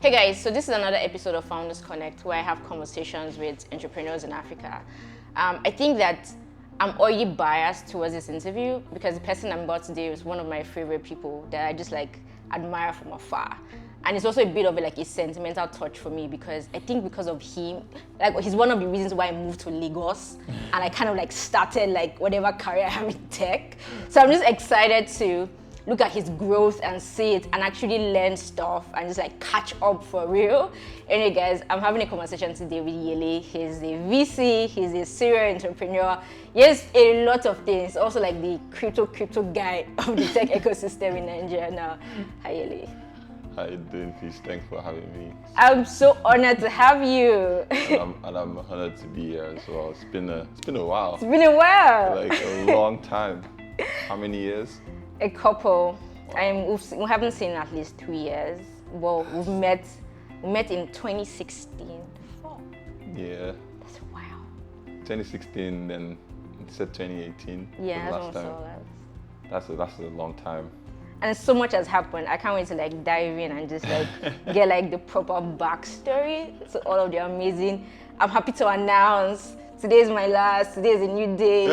Hey guys, so this is another episode of Founders Connect where I have conversations with entrepreneurs in Africa. I think that I'm already biased towards this interview because the person I'm about today is one of my favorite people that I just admire from afar. And it's also a bit of a sentimental touch for me because I think because of him, he's one of the reasons why I moved to Lagos and I kind of started whatever career I am in tech. So I'm just excited to look at his growth and see it and actually learn stuff and just catch up for real. Anyway guys, I'm having a conversation today with Yele. He's a VC, he's a serial entrepreneur. Yes, a lot of things. Also the crypto guy of the tech ecosystem in Nigeria now. Hi Yele. How you doing, Peace? Thanks for having me. I'm so honored to have you. and I'm honored to be here as well. It's been a while. It's been a while. A long time. How many years? A couple. Wow. We haven't seen at least 3 years. Well, we met in 2016. Yeah. That's wow. 2016, then you said 2018. Yeah, last time. That's a long time. And so much has happened. I can't wait to dive in and just get the proper backstory to all of the amazing. I'm happy to announce today is my last. Today is a new day.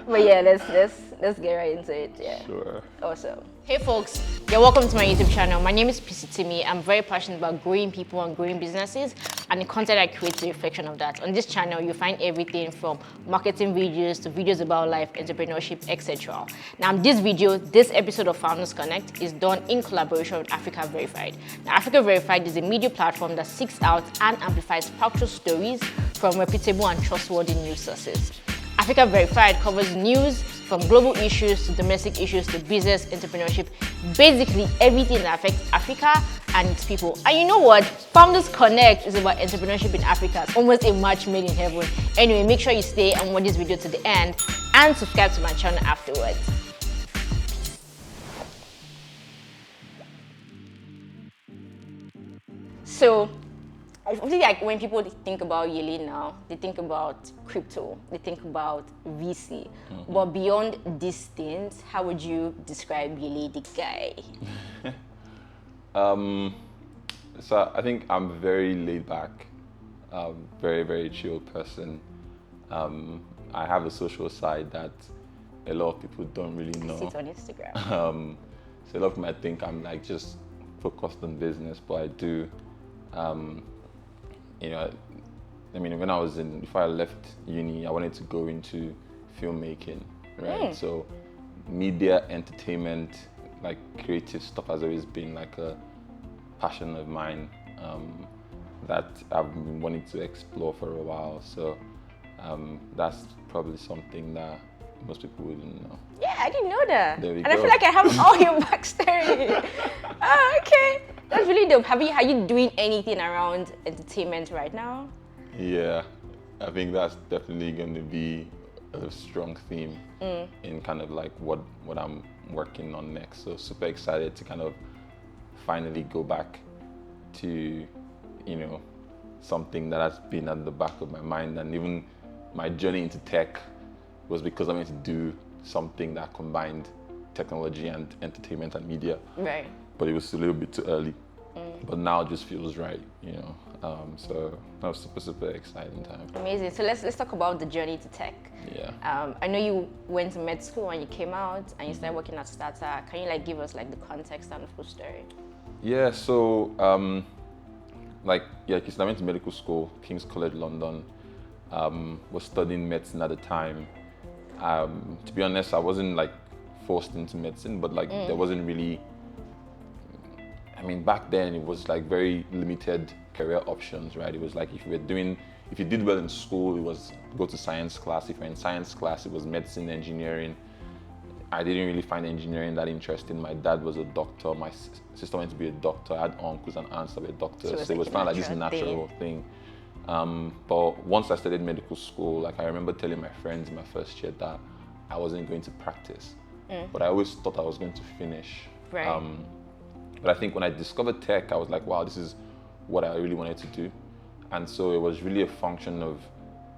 But yeah, let's get right into it. Yeah. Sure. Awesome. Hey folks, you're welcome to my YouTube channel. My name is Itimi. I'm very passionate about growing people and growing businesses, and the content I create is a reflection of that. On this channel, you find everything from marketing videos to videos about life, entrepreneurship, etc. Now, this episode of Founders Connect is done in collaboration with Africa Verified. Now, Africa Verified is a media platform that seeks out and amplifies factual stories from reputable and trustworthy news sources. Africa Verified covers news from global issues to domestic issues to business, entrepreneurship, basically everything that affects Africa and its people. And you know what? Founders Connect is about entrepreneurship in Africa. It's almost a match made in heaven. Anyway, make sure you stay and watch this video to the end and subscribe to my channel afterwards. So, I think when people think about Yele now, they think about crypto, they think about VC. Mm-hmm. But beyond these things, how would you describe Yele the guy? So I think I'm very laid back, very, very chill person. I have a social side that a lot of people don't really know. I see it on Instagram. So a lot of people might think I'm just focused on business, but I do. When I was before I left uni, I wanted to go into filmmaking, right? So media, entertainment, creative stuff has always been a passion of mine that I've been wanting to explore for a while. So that's probably something that most people wouldn't know. Yeah, I didn't know that. There we and go. I feel like I have all your backstory. Oh, okay. That's really dope. Are you doing anything around entertainment right now? Yeah, I think that's definitely going to be a strong theme in kind of what I'm working on next. So super excited to kind of finally go back to, something that has been at the back of my mind. And even my journey into tech was because I wanted to do something that combined technology and entertainment and media. Right. But it was a little bit too early. But now it just feels right, So that was super exciting time. Amazing. So let's talk about the journey to tech. Yeah. I know you went to med school when you came out and you started working at Startup. Can you give us the context and the full story? Yeah. So because I went to medical school, King's College London. Was studying medicine at the time. To be honest, I wasn't forced into medicine, but there wasn't really. Back then it was very limited career options, right? It was if you did well in school, it was go to science class. If you're in science class, it was medicine, engineering. I didn't really find engineering that interesting. My dad was a doctor. My sister wanted to be a doctor. I had uncles and aunts that were doctors. So it was kind of this natural thing. But once I started medical school, I remember telling my friends in my first year that I wasn't going to practice. But I always thought I was going to finish. Right. But I think when I discovered tech, I was like, wow, this is what I really wanted to do. And so it was really a function of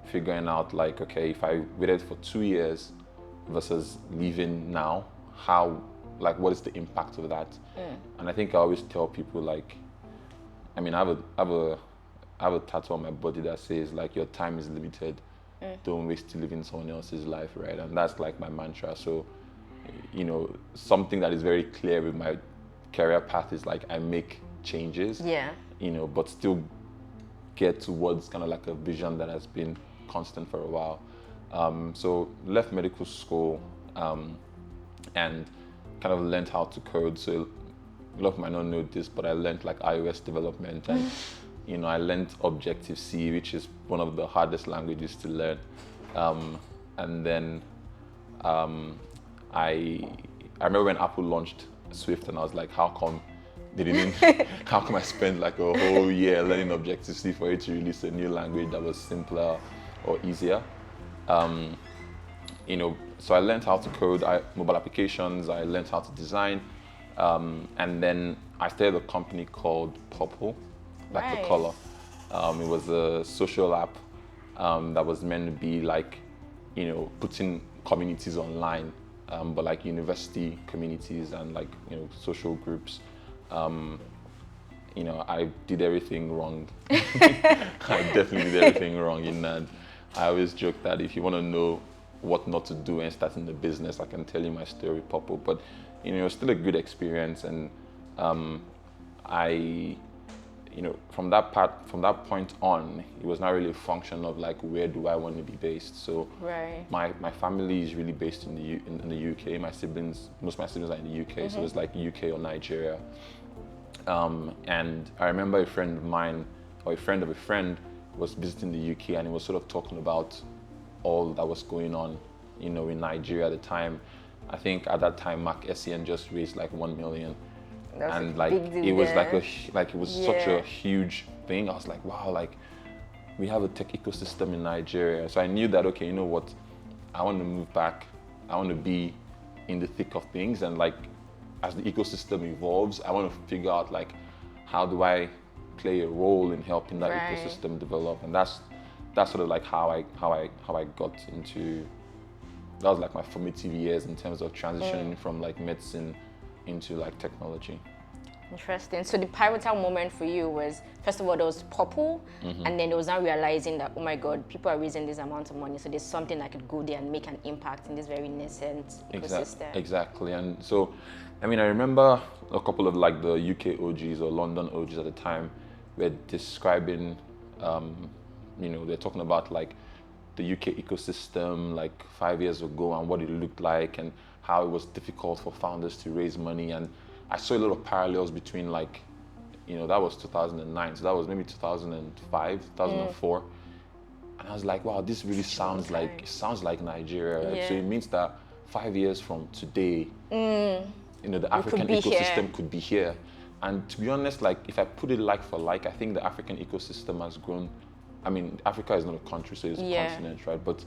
figuring out okay, if I waited for 2 years versus leaving now, how like what is the impact of that? And I think I always tell people like, I mean, I have a tattoo on my body that says like your time is limited. Don't waste it living someone else's life, right? And that's like my mantra. So, you know, something that is very clear with my career path is like I make changes. Yeah. You know, but still get towards kind of like a vision that has been constant for a while. So left medical school and kind of learned how to code. So a lot of might not know this, but I learned like iOS development and you know, I learned Objective-C, which is one of the hardest languages to learn. And then I remember when Apple launched Swift and I was like, how come they didn't, how come I spent like a whole year learning Objective-C for it to release a new language that was simpler or easier? You know, so I learned how to code mobile applications, I learned how to design, and then I started a company called Purple, like the color. It was a social app that was meant to be like, you know, putting communities online, but like university communities and like, you know, social groups. You know, I did everything wrong. I definitely did everything wrong in that. I always joke that if you want to know what not to do and starting the business, I can tell you my story, Purple. But you know, it was still a good experience, and you know, from that point on, it was not really a function of like where do I want to be based. So my family is really based in the UK. Most of my siblings are in the UK, so it's like UK or Nigeria. And I remember a friend of mine, or a friend of a friend, was visiting the UK, and he was sort of talking about all that was going on, you know, in Nigeria at the time. I think at that time, Mark SEN just raised like 1 million. And like it was it was such a huge thing. I was like, wow, like we have a tech ecosystem in Nigeria. So I knew that, okay, you know what, I want to move back. I want to be in the thick of things, and like as the ecosystem evolves, I want to figure out like how do I play a role in helping that ecosystem develop. And that's sort of like how I got into, that was like my formative years in terms of transitioning from like medicine into like technology. Interesting. So the pivotal moment for you was, first of all, there was Purple, and then there was now realizing that, oh my God, people are raising this amount of money, so there's something I could go there and make an impact in this very nascent ecosystem. Exactly. And so, I mean, I remember a couple of like the UK OGs or London OGs at the time were describing, you know, they're talking about like the UK ecosystem like 5 years ago and what it looked like and how it was difficult for founders to raise money. And I saw a lot of parallels between like, you know, that was 2009, so that was maybe 2005, 2004. And I was like, wow, this really sounds like Nigeria. Right? So it means that 5 years from today, you know, the African ecosystem could be here. And to be honest, like if I put it like for like, I think the African ecosystem has grown. I mean, Africa is not a country, so it's a continent, right? But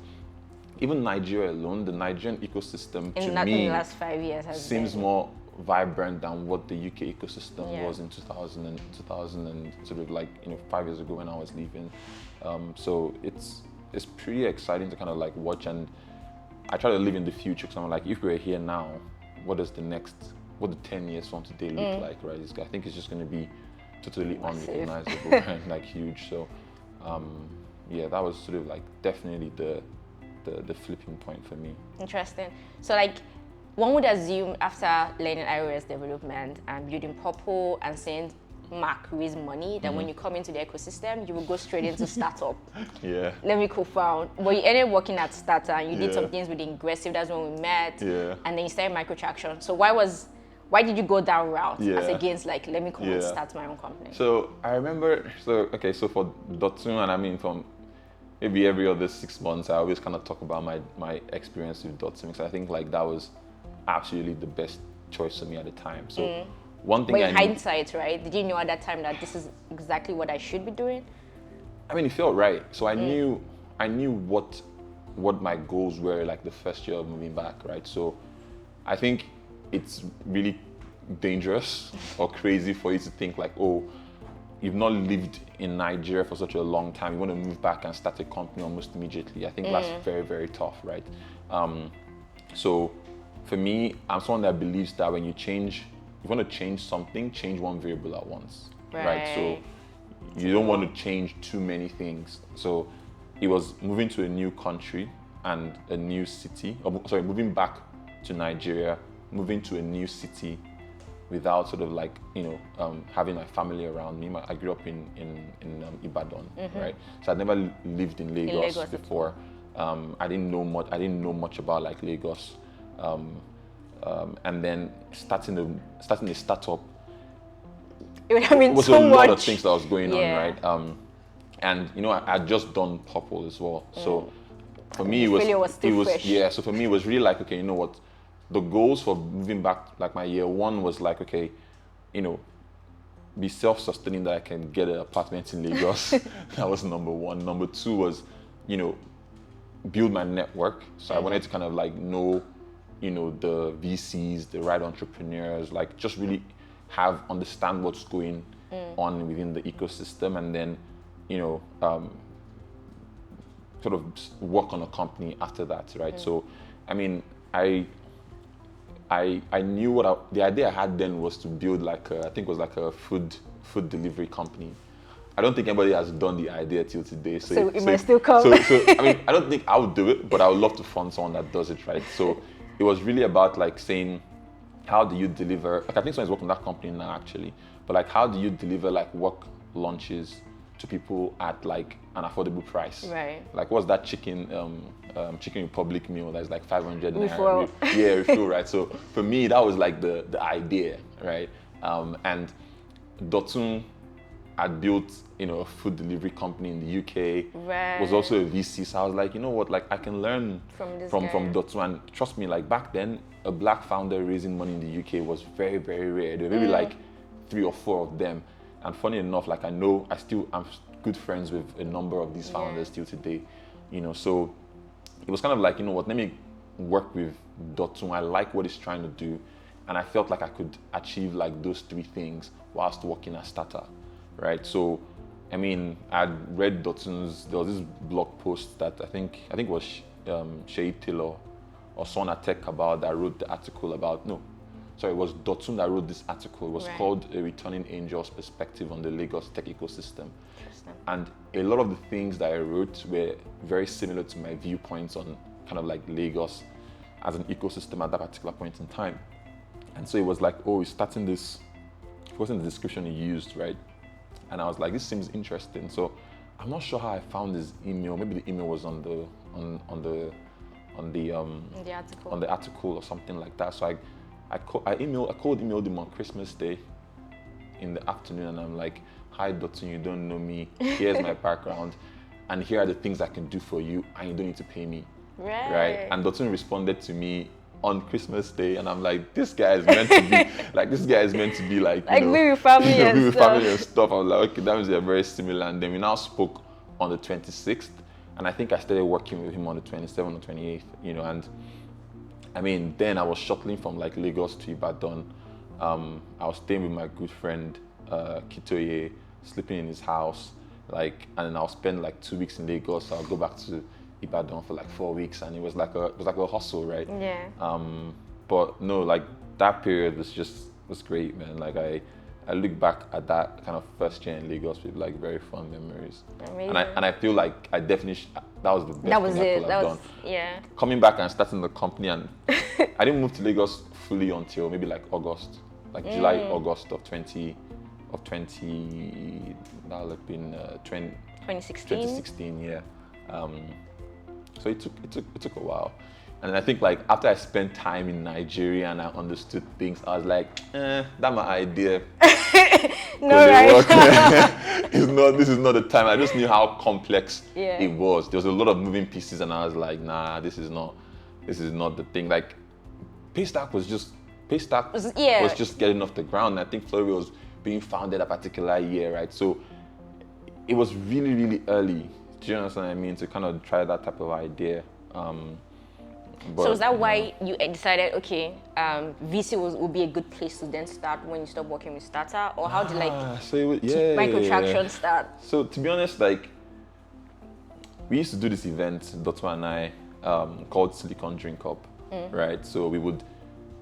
even Nigeria alone, the Nigerian ecosystem to me in the last 5 years seems more vibrant than what the UK ecosystem was in 2000 and sort of like, you know, 5 years ago when I was leaving. So it's pretty exciting to kind of like watch, and I try to live in the future because I'm like, if we're here now, what the 10 years from today look like, right? I think it's just going to be totally unrecognizable and like huge. So yeah, that was sort of like definitely the flipping point for me. Interesting. So like one would assume after learning iOS development and building Purple and seeing Mark raise money, that when you come into the ecosystem, you will go straight into startup. Let me co-found. But you ended up working at startup and you did some things with Ingressive, that's when we met. And then you started Microtraction. So why did you go that route as against like, let me come and start my own company? So I remember, so for Dotun, and I mean from maybe every other 6 months, I always kind of talk about my experience with Dotun, because I think like that was absolutely the best choice for me at the time. So one thing but in hindsight, right? Did you know at that time that this is exactly what I should be doing? I mean, it felt right. So I knew what my goals were like the first year of moving back, right? So I think it's really dangerous or crazy for you to think like, oh, you've not lived in Nigeria for such a long time, you want to move back and start a company almost immediately. I think that's very, very tough, right? So for me, I'm someone that believes that when you want to change something, change one variable at once, right? So you don't want to change too many things. So it was moving to a new country and a new city, moving back to Nigeria, moving to a new city without sort of like, having my family around me. I grew up in Ibadan, right? So I'd never lived in Lagos before. I didn't know much about like Lagos. And then starting a startup, it would have been was so a lot much. of things that was going on, right? And I had just done Purple as well, so for me it was fresh. yeah. So for me it was really like, okay, you know what, the goals for moving back, like my year one was like, okay, be self-sustaining, that I can get an apartment in Lagos. That was number one. Number two was, build my network. So I wanted to kind of like know, the VCs, the right entrepreneurs, like just really understand what's going on within the ecosystem, and then, sort of work on a company after that, right? So, I mean, I knew the idea I had then was to build like I think it was like a food delivery company. I don't think anybody has done the idea till today. So it may still come. So I mean, I don't think I would do it, but I would love to fund someone that does it, right? So it was really about like saying, how do you deliver? Like I think someone's working on that company now actually, but like how do you deliver like work lunches to people at like an affordable price? Right. Like what's that Chicken Republic meal that's like 500 Refill. naira? Refill, right? So for me, that was like the idea, right? And Dotun had built, a food delivery company in the UK. Right. Was also a VC, so I was like, you know what, like I can learn from Dotun. And trust me, like back then, a black founder raising money in the UK was very, very rare. There were maybe like 3 or 4 of them. And funny enough, like I'm good friends with a number of these founders still today, so it was kind of like, you know what, let me work with Dotun. I like what he's trying to do, and I felt like I could achieve like those 3 things whilst working as starter, right? So, I mean, I'd read Dotun's, there was this blog post that I think it was Shay Taylor or someone at Tech About that wrote the article about, it was Dotun that wrote this article. It was called A Returning Angel's Perspective on the Lagos Tech Ecosystem. And a lot of the things that I wrote were very similar to my viewpoints on kind of like Lagos as an ecosystem at that particular point in time. And so it was like, he's starting this, it wasn't the description he used, right? And I was like, this seems interesting. So I'm not sure how I found his email. Maybe the email was on the article or something like that. So I emailed him on Christmas Day in the afternoon, and I'm like, hi Dotun, you don't know me, here's my background, and here are the things I can do for you, and you don't need to pay me. Right? And Dotun responded to me on Christmas Day, and I'm like, this guy is meant to be like, be with family and stuff. I was like, okay, that means they're very similar. And then we now spoke on the 26th, and I think I started working with him on the 27th or 28th, and I mean, then I was shuttling from like Lagos to Ibadan. I was staying with my good friend Kitoye, sleeping in his house, and then I'll spend like 2 weeks in Lagos. So I'll go back to Ibadan for like 4 weeks, and it was like a hustle, right? Yeah. But no, like that period was great, man. Like I look back at that kind of first year in Lagos with like very fun memories. Amazing. And I feel like I definitely that was the best thing I could have done. Yeah. Coming back and starting the company, and I didn't move to Lagos fully until maybe like August, like July, August of 20. That would have been 2016. 2016, yeah. So it took a while. And I think like after I spent time in Nigeria and I understood things, I was like, that's my idea. No, right. This is not the time. I just knew how complex it was. There was a lot of moving pieces, and I was like, nah, this is not the thing. Like Paystack was just getting off the ground. And I think Flurry was being founded a particular year, right? So it was really, really early. Do you understand what I mean? To kind of try that type of idea. So is that why you decided, okay, VC would be a good place to then start when you stop working with Starter? Or how did Microtraction start? So to be honest, like we used to do this event, Dotwa and I, called Silicon Drink Up, right? So we would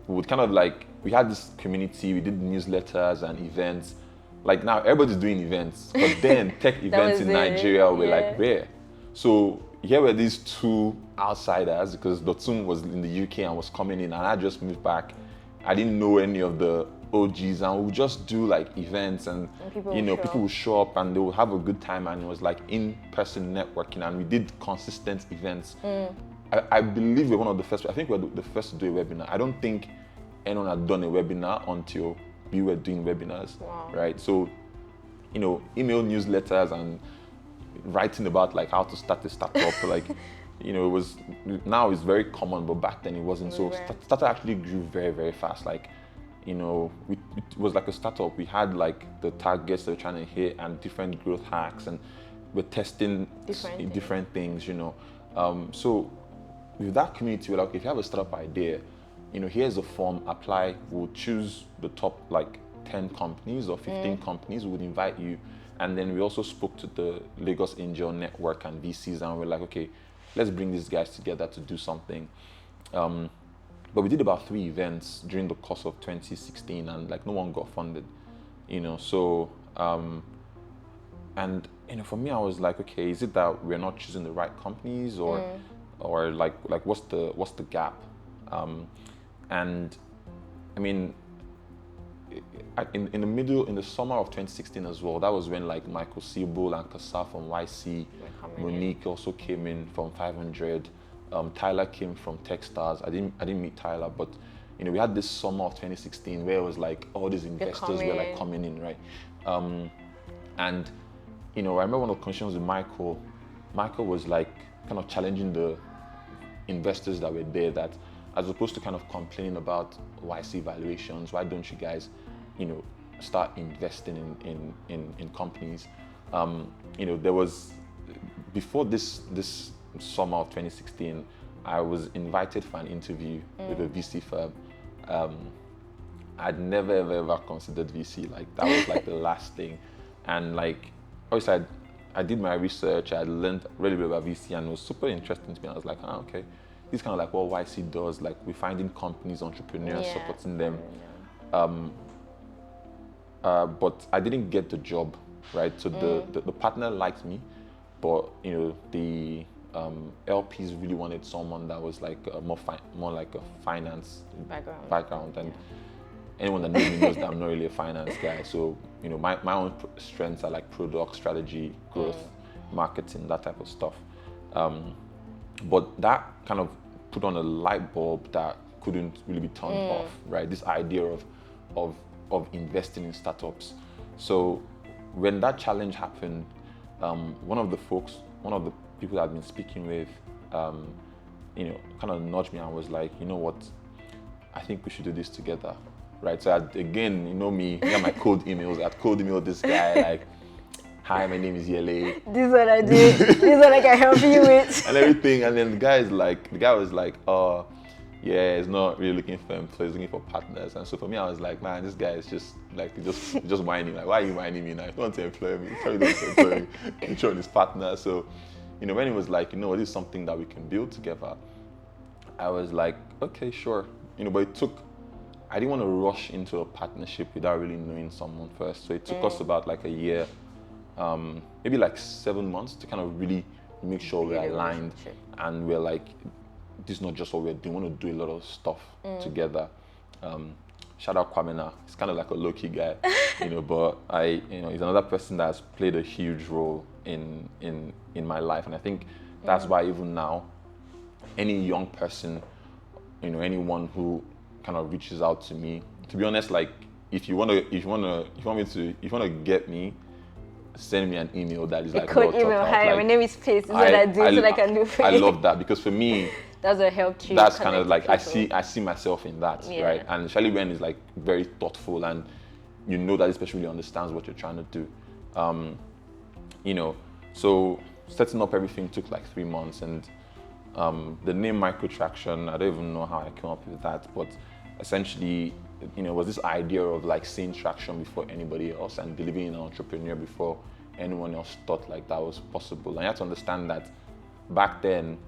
we would kind of like, we had this community, we did newsletters and events. Like now everybody's doing events, but then tech events in Nigeria were like rare. So here were these two outsiders, because Dotun was in the UK and was coming in, and I just moved back. I didn't know any of the OGs, and we would just do like events, and people would show up and they would have a good time, and it was like in-person networking, and we did consistent events. I believe we're one of the first. I think we're the first to do a webinar. I don't think anyone had done a webinar until we were doing webinars, right? So, email newsletters and writing about like how to start a startup, like, it was, now it's very common, but back then it wasn't. So startup actually grew very, very fast. Like, it was like a startup. We had like the targets that we're trying to hit and different growth hacks, and we're testing different things, So with that community, we're like, if you have a startup idea, here's a form, apply. We'll choose the top like 10 companies or 15 companies. We would invite you. And then we also spoke to the Lagos Angel Network and VCs, and we're like, okay, let's bring these guys together to do something. But we did about 3 events during the course of 2016, and like no one got funded, So, and for me, I was like, okay, is it that we're not choosing the right companies, or like what's the gap? And I mean, in the summer of 2016 as well, that was when like Michael Siebel and Kasa from YC, Monique also came in from 500, Tyler came from Techstars. I didn't meet Tyler, but we had this summer of 2016 where it was like all these investors were like coming in, right? And I remember one of the conversations with Michael. Michael was like kind of challenging the investors that were there, that as opposed to kind of complaining about YC valuations, why don't you guys, start investing in companies? There was, before this summer of 2016, I was invited for an interview with a VC firm. I'd never ever considered VC. Like that was like the last thing, and like obviously I did my research. I learned really bit about VC, and it was super interesting to me. I was like, okay. This kind of like what YC does, like we're finding companies, entrepreneurs, supporting them. But I didn't get the job, right? So the partner liked me, but the LPs really wanted someone that was like more like a finance background. And anyone that knows me knows that I'm not really a finance guy. So my own strengths are like product strategy, growth, marketing, that type of stuff. But that kind of put on a light bulb that couldn't really be turned off, right? This idea of investing in startups. So when that challenge happened, one of the people I've been speaking with, kind of nudged me and was like, you know what? I think we should do this together, right? So again, me, I got my cold emails. I'd cold email this guy like, hi, my name is Yele. This is what I do. This is what I can help you with. And everything. And then the guy was like, oh, yeah, he's not really looking for employees, he's looking for partners. And so for me, I was like, man, this guy is just like, just whining. Like, why are you whining me now? If you want to employ me, tell me not to employ me. You're showing his partner. So, when it was like, this is something that we can build together, I was like, okay, sure. But it took, I didn't want to rush into a partnership without really knowing someone first. So it took us about like a year, maybe like 7 months to kind of really make sure we're aligned and we're like, this is not just what we're doing. We want to do a lot of stuff together. Shout out Kwamena. He's kind of like a low-key guy, but he's another person that's played a huge role in my life. And I think that's why even now, any young person, anyone who kind of reaches out to me, to be honest, like if you want to get me, send me an email that is like code email. Hi, like, my name is Pace. This is what I do. This is what I can do for you. I love that, because for me, that's what helped you. That's kind of like people. I see myself in that, right? And especially when it's like very thoughtful and that this person really understands what you're trying to do. So setting up everything took like 3 months, and the name Microtraction, I don't even know how I came up with that, but essentially, was this idea of like seeing traction before anybody else and believing in an entrepreneur before anyone else thought like that was possible. And you have to understand that back then,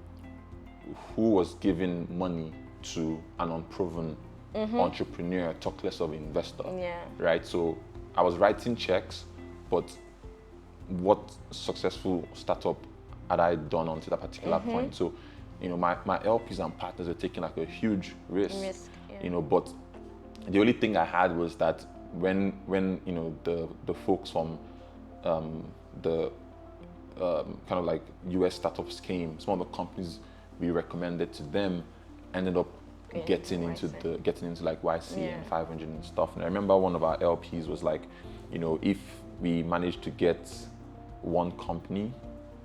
who was giving money to an unproven entrepreneur, talk less of investor. Yeah. Right? So I was writing checks, but what successful startup had I done until that particular point? So, my LPs and partners were taking like a huge risk. But the only thing I had was that when the folks from the kind of like US startups came, some of the companies we recommended to them ended up getting into like YC and 500 and stuff. And I remember one of our LPs was like, if we managed to get one company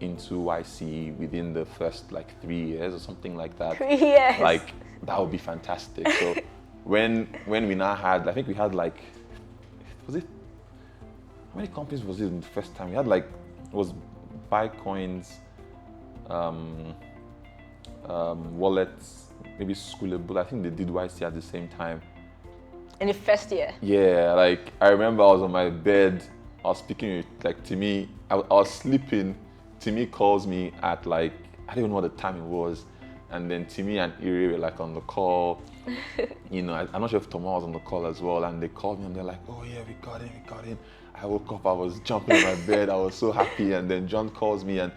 into YC within the first like 3 years or something like that, 3 years, like that would be fantastic. So when we now had, I think we had like, how many companies was it in the first time? We had like, it was Bitcoins, wallets, maybe Schoolable. I think they did YC at the same time. In the first year? Yeah, like I remember I was on my bed, I was speaking with like Itimi, I was sleeping. Itimi calls me at like, I don't even know what the time it was. And then Itimi and Iri were like on the call. I'm not sure if Thomas was on the call as well. And they called me and they're like, oh yeah, we got in. I woke up, I was jumping in my bed, I was so happy. And then John calls me, and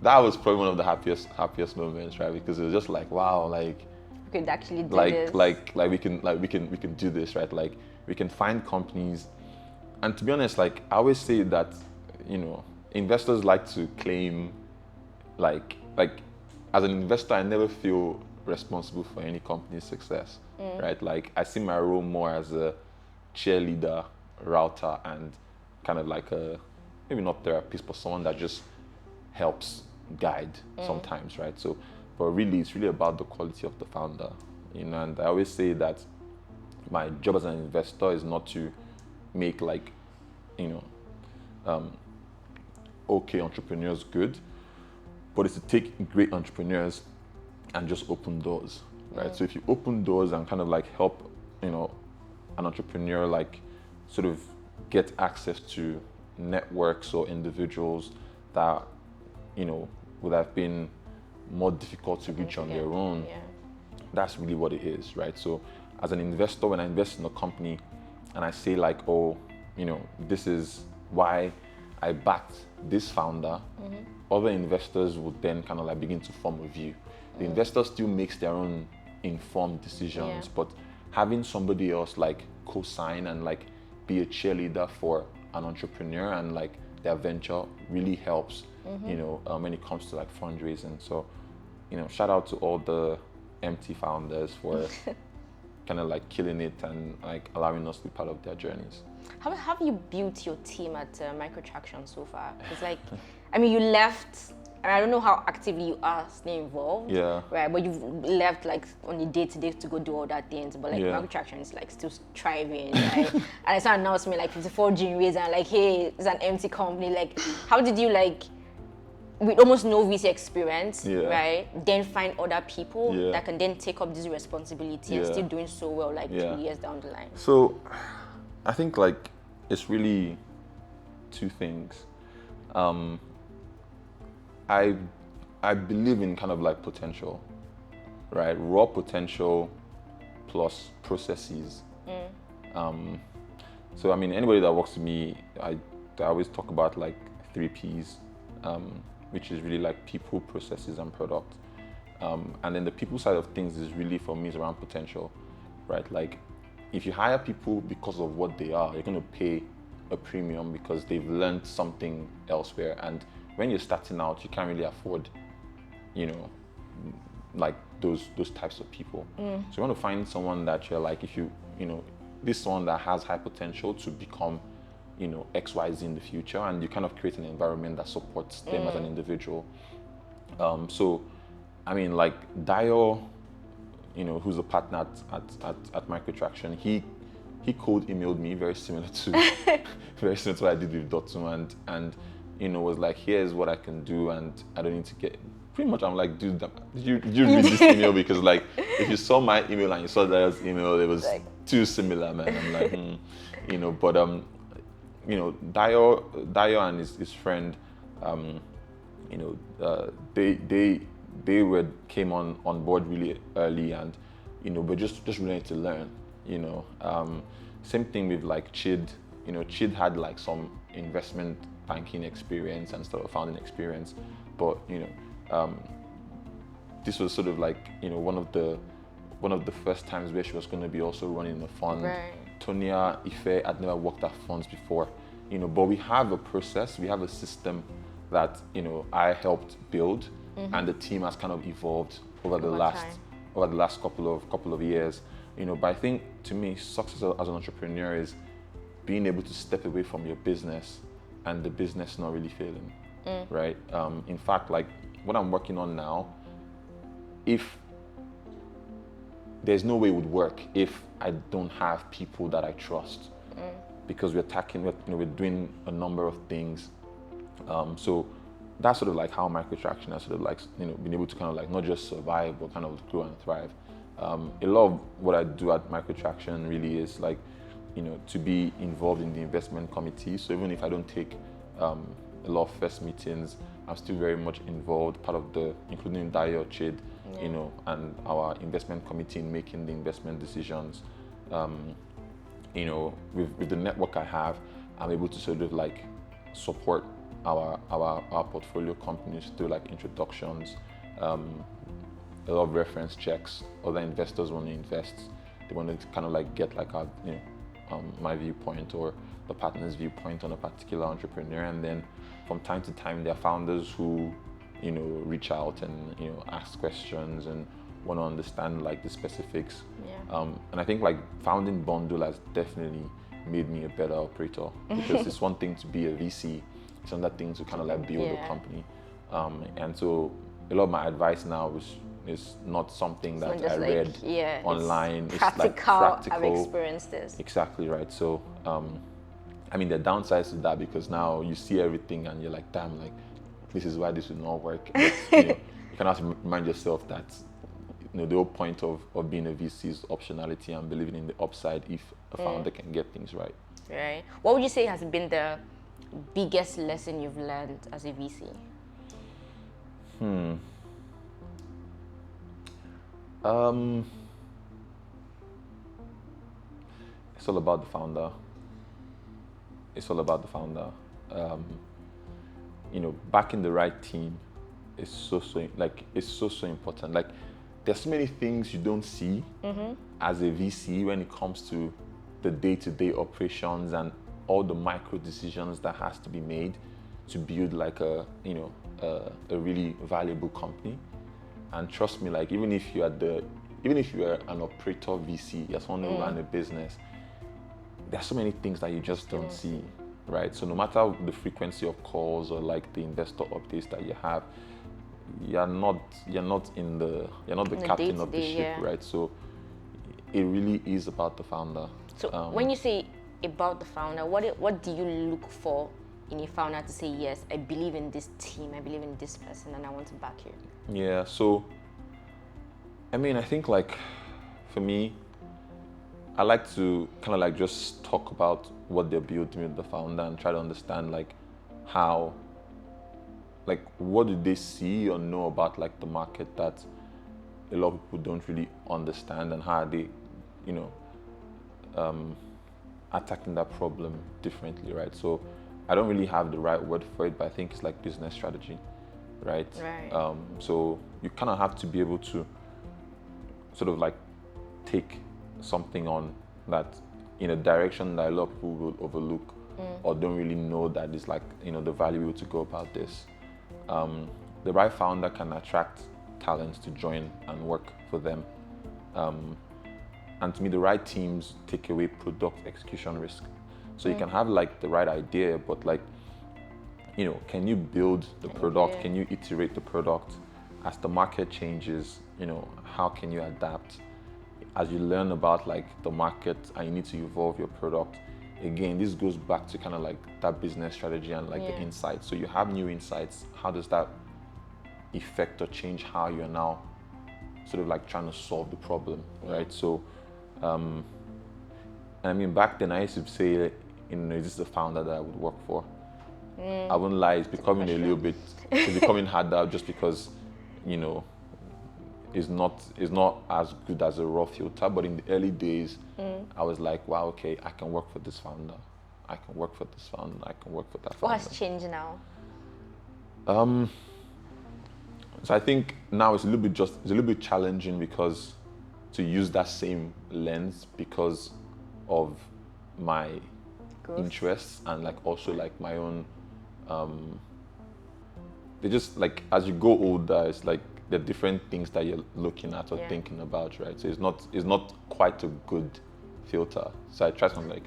that was probably one of the happiest moments, right? Because it was just like, wow, like we could actually do this. Like we can do this, right? Like we can find companies. And to be honest, like I always say that, investors like to claim, like as an investor, I never feel responsible for any company's success, right? Like I see my role more as a cheerleader, router, and kind of like maybe not therapist, but someone that just helps guide sometimes, right? So, but really, it's really about the quality of the founder, and I always say that my job as an investor is not to make like, okay entrepreneurs good, but it's to take great entrepreneurs and just open doors, right? So if you open doors and kind of like help, an entrepreneur like sort of get access to networks or individuals that, would have been more difficult to reach on their own, that's really what it is, right? So as an investor, when I invest in a company and I say like, oh, this is why I backed this founder, other investors would then kind of like begin to form a view. The investor still makes their own informed decisions, but having somebody else like co-sign and like be a cheerleader for an entrepreneur and like their venture really helps, when it comes to like fundraising. So, shout out to all the MT founders for kind of like killing it and like allowing us to be part of their journeys. How have you built your team at Microtraction so far? It's like, you left, and I don't know how actively you are still involved, right? But you've left like on the day-to-day to go do all that things, but like Microtraction is like still thriving, right? And I saw an announcement like 54 January and like, hey, it's an empty company. Like, how did you like, with almost no VC experience, right? Then find other people that can then take up this responsibility and still doing so well like 2 years down the line? So I think like it's really two things. I believe in kind of like potential, right? Raw potential plus processes. So anybody that works with me, I always talk about like 3 Ps, which is really like people, processes, and product. And then the people side of things is really, for me, is around potential, right? Like if you hire people because of what they are, you're going to pay a premium because they've learned something elsewhere. And when you're starting out, you can't really afford, like those types of people. So you want to find someone that you're like, this one that has high potential to become, XYZ in the future, and you kind of create an environment that supports them as an individual. So, like Dio, who's a partner at Microtraction, he cold emailed me very similar to what I did with Dotun, and was like, here's what I can do, and I don't need to get. Pretty much, I'm like, dude, did you read this email? Because like, if you saw my email and you saw Dio's email, it was too similar, man. I'm like, but Dio and his friend, they came on board really early, and but just willing to learn, Same thing with like Chid. Chid had like some investment banking experience and sort of founding experience, but this was sort of like one of the first times where she was going to be also running a fund. Right. Tonya Ife had never worked at funds before, but we have a process, we have a system that I helped build, and the team has kind of evolved over the last couple of years. But I think to me, success as an entrepreneur is being able to step away from your business and the business not really failing, right? In fact, like what I'm working on now, if there's no way it would work if I don't have people that I trust, because we're doing a number of things. So that's sort of like how Microtraction has sort of like been able to kind of like not just survive but kind of grow and thrive. A lot of what I do at Microtraction really is like to be involved in the investment committee. So even if I don't take a lot of first meetings, I'm still very much involved, part of including Dayo Chid, and our investment committee in making the investment decisions. With the network I have, I'm able to sort of like support our portfolio companies through like introductions, a lot of reference checks. Other investors want to invest, they want to kind of like get like my viewpoint or the partner's viewpoint on a particular entrepreneur, and then from time to time there are founders who reach out and ask questions and want to understand like the specifics. And I think like founding Bundle has definitely made me a better operator, because it's one thing to be a VC, it's another thing to kind of like build a company. And so a lot of my advice now is not something that I read online. It's practical. I've experienced this. Exactly right. So I mean, the downsides to that, because now you see everything and you're like, damn, like this is why this will not work. But, you can also remind yourself that the whole point of being a VC is optionality and believing in the upside if a founder can get things right. Right. What would you say has been the biggest lesson you've learned as a VC? It's all about the founder. Backing the right team is so important. Like, there's so many things you don't see as a VC when it comes to the day-to-day operations and all the micro decisions that has to be made to build like a really valuable company. And trust me, like even if you are an operator VC, you're someone who ran a business, there's so many things that you just don't see, right? So no matter the frequency of calls or like the investor updates that you have, you're not the captain of the ship, right? So it really is about the founder. So when you say about the founder, what do you look for in a founder to say, yes, I believe in this team, I believe in this person, and I want to back you? Yeah, so I mean, I think like for me, I like to kind of like just talk about what they're building with the founder and try to understand like how, like what do they see or know about like the market that a lot of people don't really understand, and how are they, attacking that problem differently, right? So I don't really have the right word for it, but I think it's like business strategy, right? Right. So you kind of have to be able to sort of like take something on that in a direction that a lot of people will overlook or don't really know that is like, the value to go about this. The right founder can attract talents to join and work for them. And to me, the right teams take away product execution risk. So you can have like the right idea, but like, can you build the product? Can you iterate the product? As the market changes, how can you adapt? As you learn about like the market and you need to evolve your product, again, this goes back to kind of like that business strategy and like the insights. So you have new insights. How does that affect or change how you're now sort of like trying to solve the problem, right? So, I mean, back then I used to say, is this the founder that I would work for? I wouldn't lie, it's becoming it's becoming harder just because, is not as good as a raw filter. But in the early days, I was like, wow, okay, I can work for this founder. I can work for this founder. I can work for that founder. What has changed now? So I think now it's a little bit challenging because to use that same lens because of my Growth. interests and like also like my own they just like as you go older it's like the different things that you're looking at or thinking about, right? So it's not quite a good filter. So I tried something like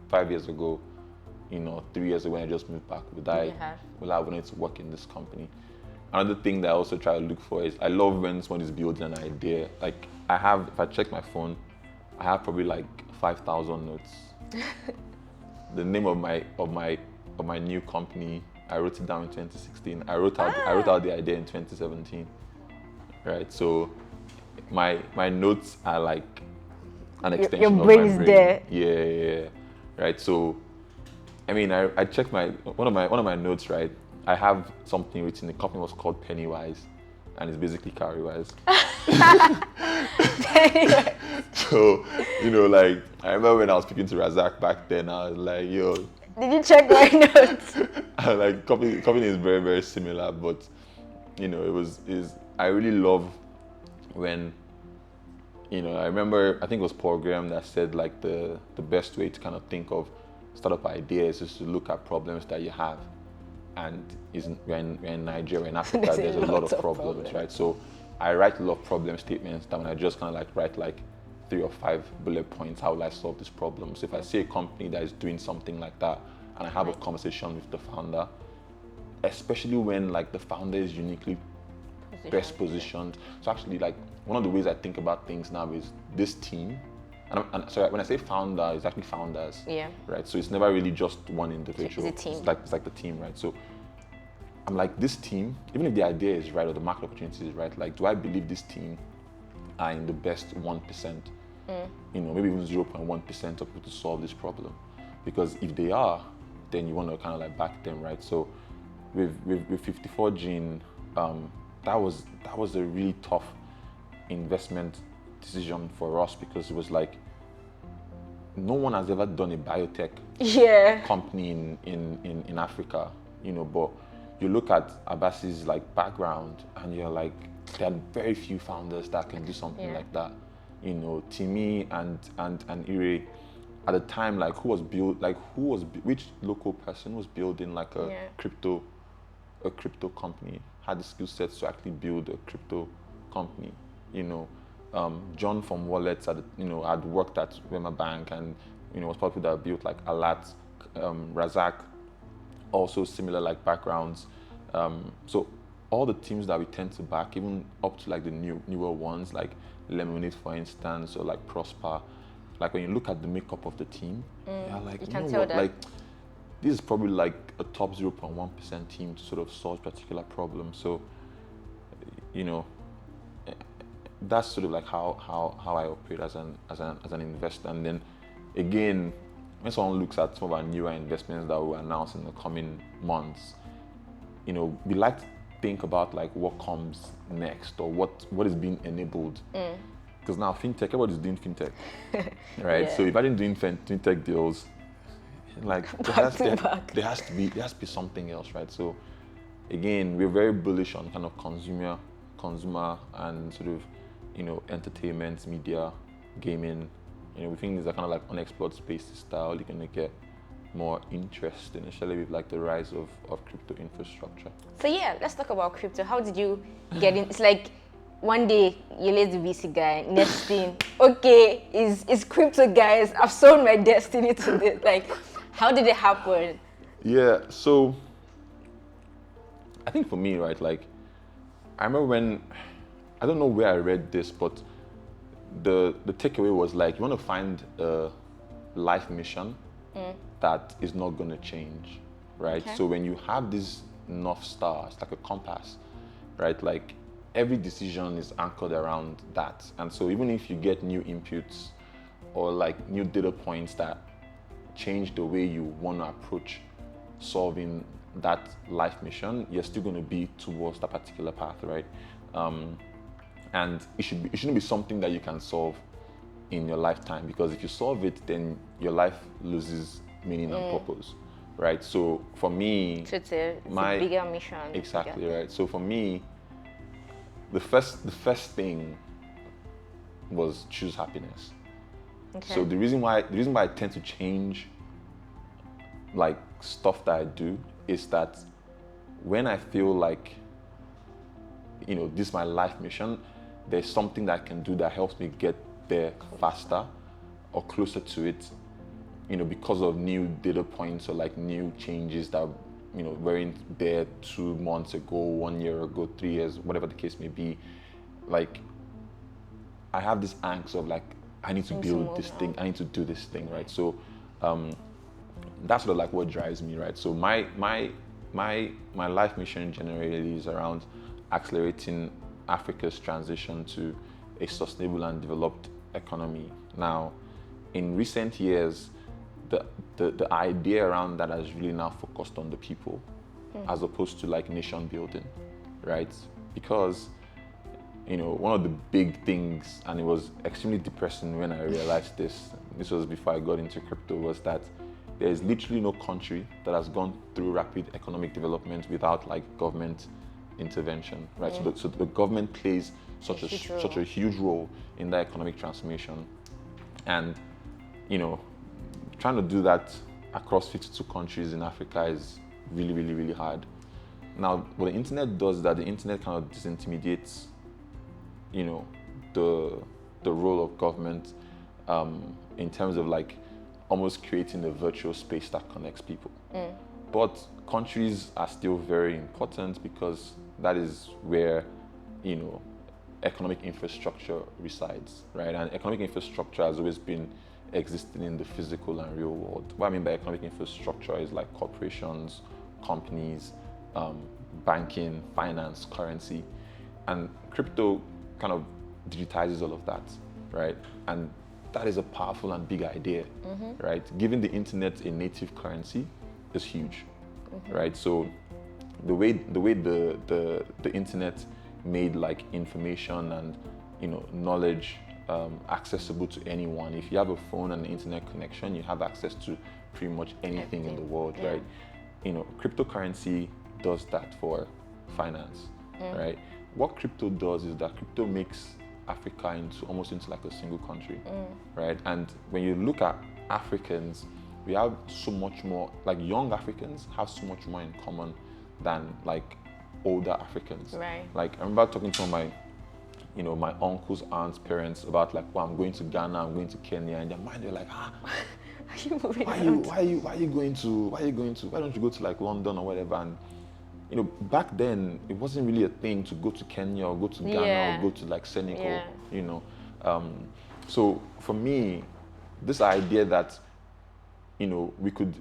5 years ago, 3 years ago when I just moved back, will I wanted to work in this company? Another thing that I also try to look for is I love when someone is building an idea. Like if I check my phone, I have probably like 5,000 notes. The name of my new company, I wrote it down in 2016. I wrote out the idea in 2017. Right. So my notes are like an extension your of my brain is brain. there. Yeah. Right. So I mean I checked one of my notes, right? I have something written. The company was called Pennywise, and it's basically Cowrywise. So, like I remember when I was speaking to Razak back then, I was like, "Yo, did you check my notes?" Like company is very very similar, but I really love when I remember I think it was Paul Graham that said like the best way to kind of think of startup ideas is to look at problems that you have. And we're in Nigeria, in Africa, there's a lot of problems, right? So I write a lot of problem statements that when I just kind of like write like 3 or 5 bullet points, how will I solve this problem? So if I see a company that is doing something like that and I have a conversation with the founder, especially when like the founder is uniquely best positioned. So actually like one of the ways I think about things now is this team. And so when I say founder, it's actually founders. Yeah. Right. So it's never really just one individual. It's a team. It's like the team, right? So I'm like, this team, even if the idea is right or the market opportunity is right, like, do I believe this team are in the best 1%? Maybe even 0.1% of people to solve this problem. Because if they are, then you want to kind of like back them, right? So with 54 Gene, that was a really tough investment decision for us because it was like no one has ever done a biotech company in Africa, but you look at Abbas's like background and you're like there are very few founders that can do something like that. Itimi and Ire at the time, like which local person was building like a crypto company, had the skill sets to actually build a crypto company, John from Wallets had worked at Wema Bank and was probably that built like Alat, Razak, also similar like backgrounds. So all the teams that we tend to back, even up to like the newer ones like Lemonade for instance, or like Prosper, like when you look at the makeup of the team, you're like, you can tell that. Like this is probably like a top 0.1% team to sort of solve particular problems. So that's sort of like how I operate as an investor. And then again, when someone looks at some of our newer investments that we'll announce in the coming months, we like to think about like what comes next or what is being enabled. Because now fintech, everybody's doing fintech, right? So if I didn't do fintech deals, like there has to be something else, right? So again, we're very bullish on kind of consumer and sort of entertainment, media, gaming. We think these are kind of like unexplored spaces style. You're gonna get more interest, especially with like the rise of crypto infrastructure. So yeah, let's talk about crypto. How did you get in? It's like one day Yele's the VC guy, next thing, okay, is crypto guys. I've sold my destiny to this. Like, how did it happen? Yeah, so I think for me, right, like I remember when I don't know where I read this, but the takeaway was like you want to find a life mission that is not going to change, right? Okay. So when you have this North Star, it's like a compass, right? Like every decision is anchored around that. And so even if you get new inputs or like new data points that change the way you want to approach solving that life mission, you're still going to be towards that particular path, right? and it shouldn't be something that you can solve in your lifetime, because if you solve it, then your life loses meaning and purpose, right? So for me, So it's a bigger mission. Exactly, right? So for me, the first thing was choose happiness. Okay. So the reason why I tend to change like stuff that I do is that when I feel like, you know, this is my life mission, there's something that I can do that helps me get there faster or closer to it, you know, because of new data points or like new changes that, you know, weren't there 2 months ago, 1 year ago, 3 years, whatever the case may be. Like, I have this angst of like, I need to build this thing, I need to do this thing, right? So that's sort of like what drives me, right? So my life mission generally is around accelerating Africa's transition to a sustainable and developed economy. Now, in recent years, the idea around that has really now focused on the people as opposed to like nation building, right? Because, you know, one of the big things, and it was extremely depressing when I realized this was before I got into crypto, was that there is literally no country that has gone through rapid economic development without like government intervention, right? So the government plays such a huge role in that economic transformation, and, you know, trying to do that across 52 countries in Africa is really, really, really hard. Now, what the internet does is that the internet kind of disintermediates, you know, the role of government in terms of like almost creating a virtual space that connects people. But countries are still very important because that is where, you know, economic infrastructure resides, right? And economic infrastructure has always been existing in the physical and real world. What I mean by economic infrastructure is like corporations, companies, banking, finance, currency, and crypto kind of digitizes all of that, right? And that is a powerful and big idea, right? Giving the internet a native currency is huge, right? So the way the internet made like information and, you know, knowledge accessible to anyone. If you have a phone and an internet connection, you have access to pretty much anything in the world, right? You know, cryptocurrency does that for finance, right? What crypto does is that crypto makes Africa almost into like a single country, right? And when you look at Africans, we have so much more, like young Africans have so much more in common than like older Africans. Right. Like I remember talking to my uncles, aunts, parents about like, well, I'm going to Ghana, I'm going to Kenya, and their mind they're like, why don't you go to like London or whatever? And, you know, back then it wasn't really a thing to go to Kenya or go to Ghana or go to like Senegal, you know. So for me, this idea that, you know, we could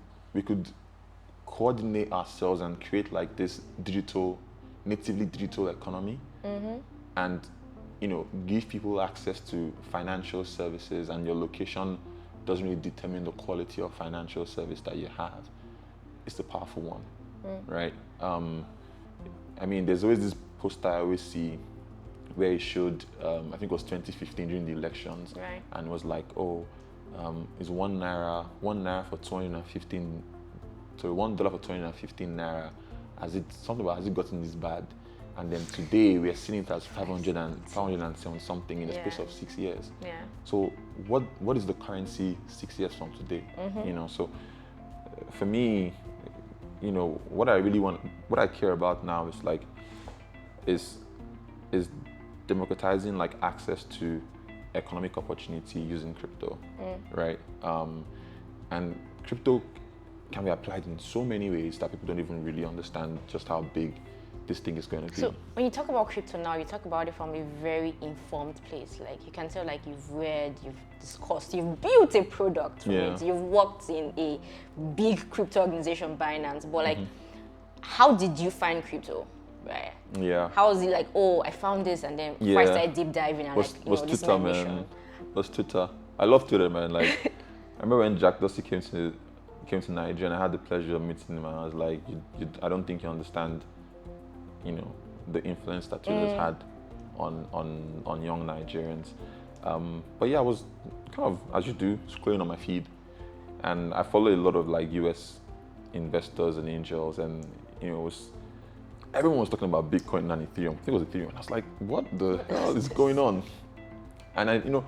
coordinate ourselves and create like this natively digital economy, and, you know, give people access to financial services, and your location doesn't really determine the quality of financial service that you have. It's the powerful one, right? I mean, there's always this poster I always see where it showed, I think it was 2015 during the elections, right. And it was like, it's $1 for 215, so $1 for 215 naira. Has it gotten this bad? And then today we are seeing it as 507 something in the space of 6 years. Yeah. So what is the currency 6 years from today? You know, so for me, you know, what I care about now is democratizing like access to economic opportunity using crypto, right? And crypto can be applied in so many ways that people don't even really understand just how big this thing is going to be. So when you talk about crypto now, you talk about it from a very informed place. Like you can tell, like you've read, you've discussed, you've built a product from it. You've worked in a big crypto organization, Binance. But like, how did you find crypto? Right. Yeah. How was it like? Oh, I found this, and then before I started deep diving, and was this is Twitter, my mission. man. Was Twitter. I love Twitter, man. Like, I remember when Jack Dorsey came to Nigeria, and I had the pleasure of meeting him, and I was like, I don't think you understand, you know, the influence that Twitter's had on young Nigerians. But yeah, I was kind of, as you do, scrolling on my feed, and I follow a lot of like US investors and angels, and everyone was talking about Bitcoin and Ethereum. I think it was Ethereum, and I was like, what the hell is going on? And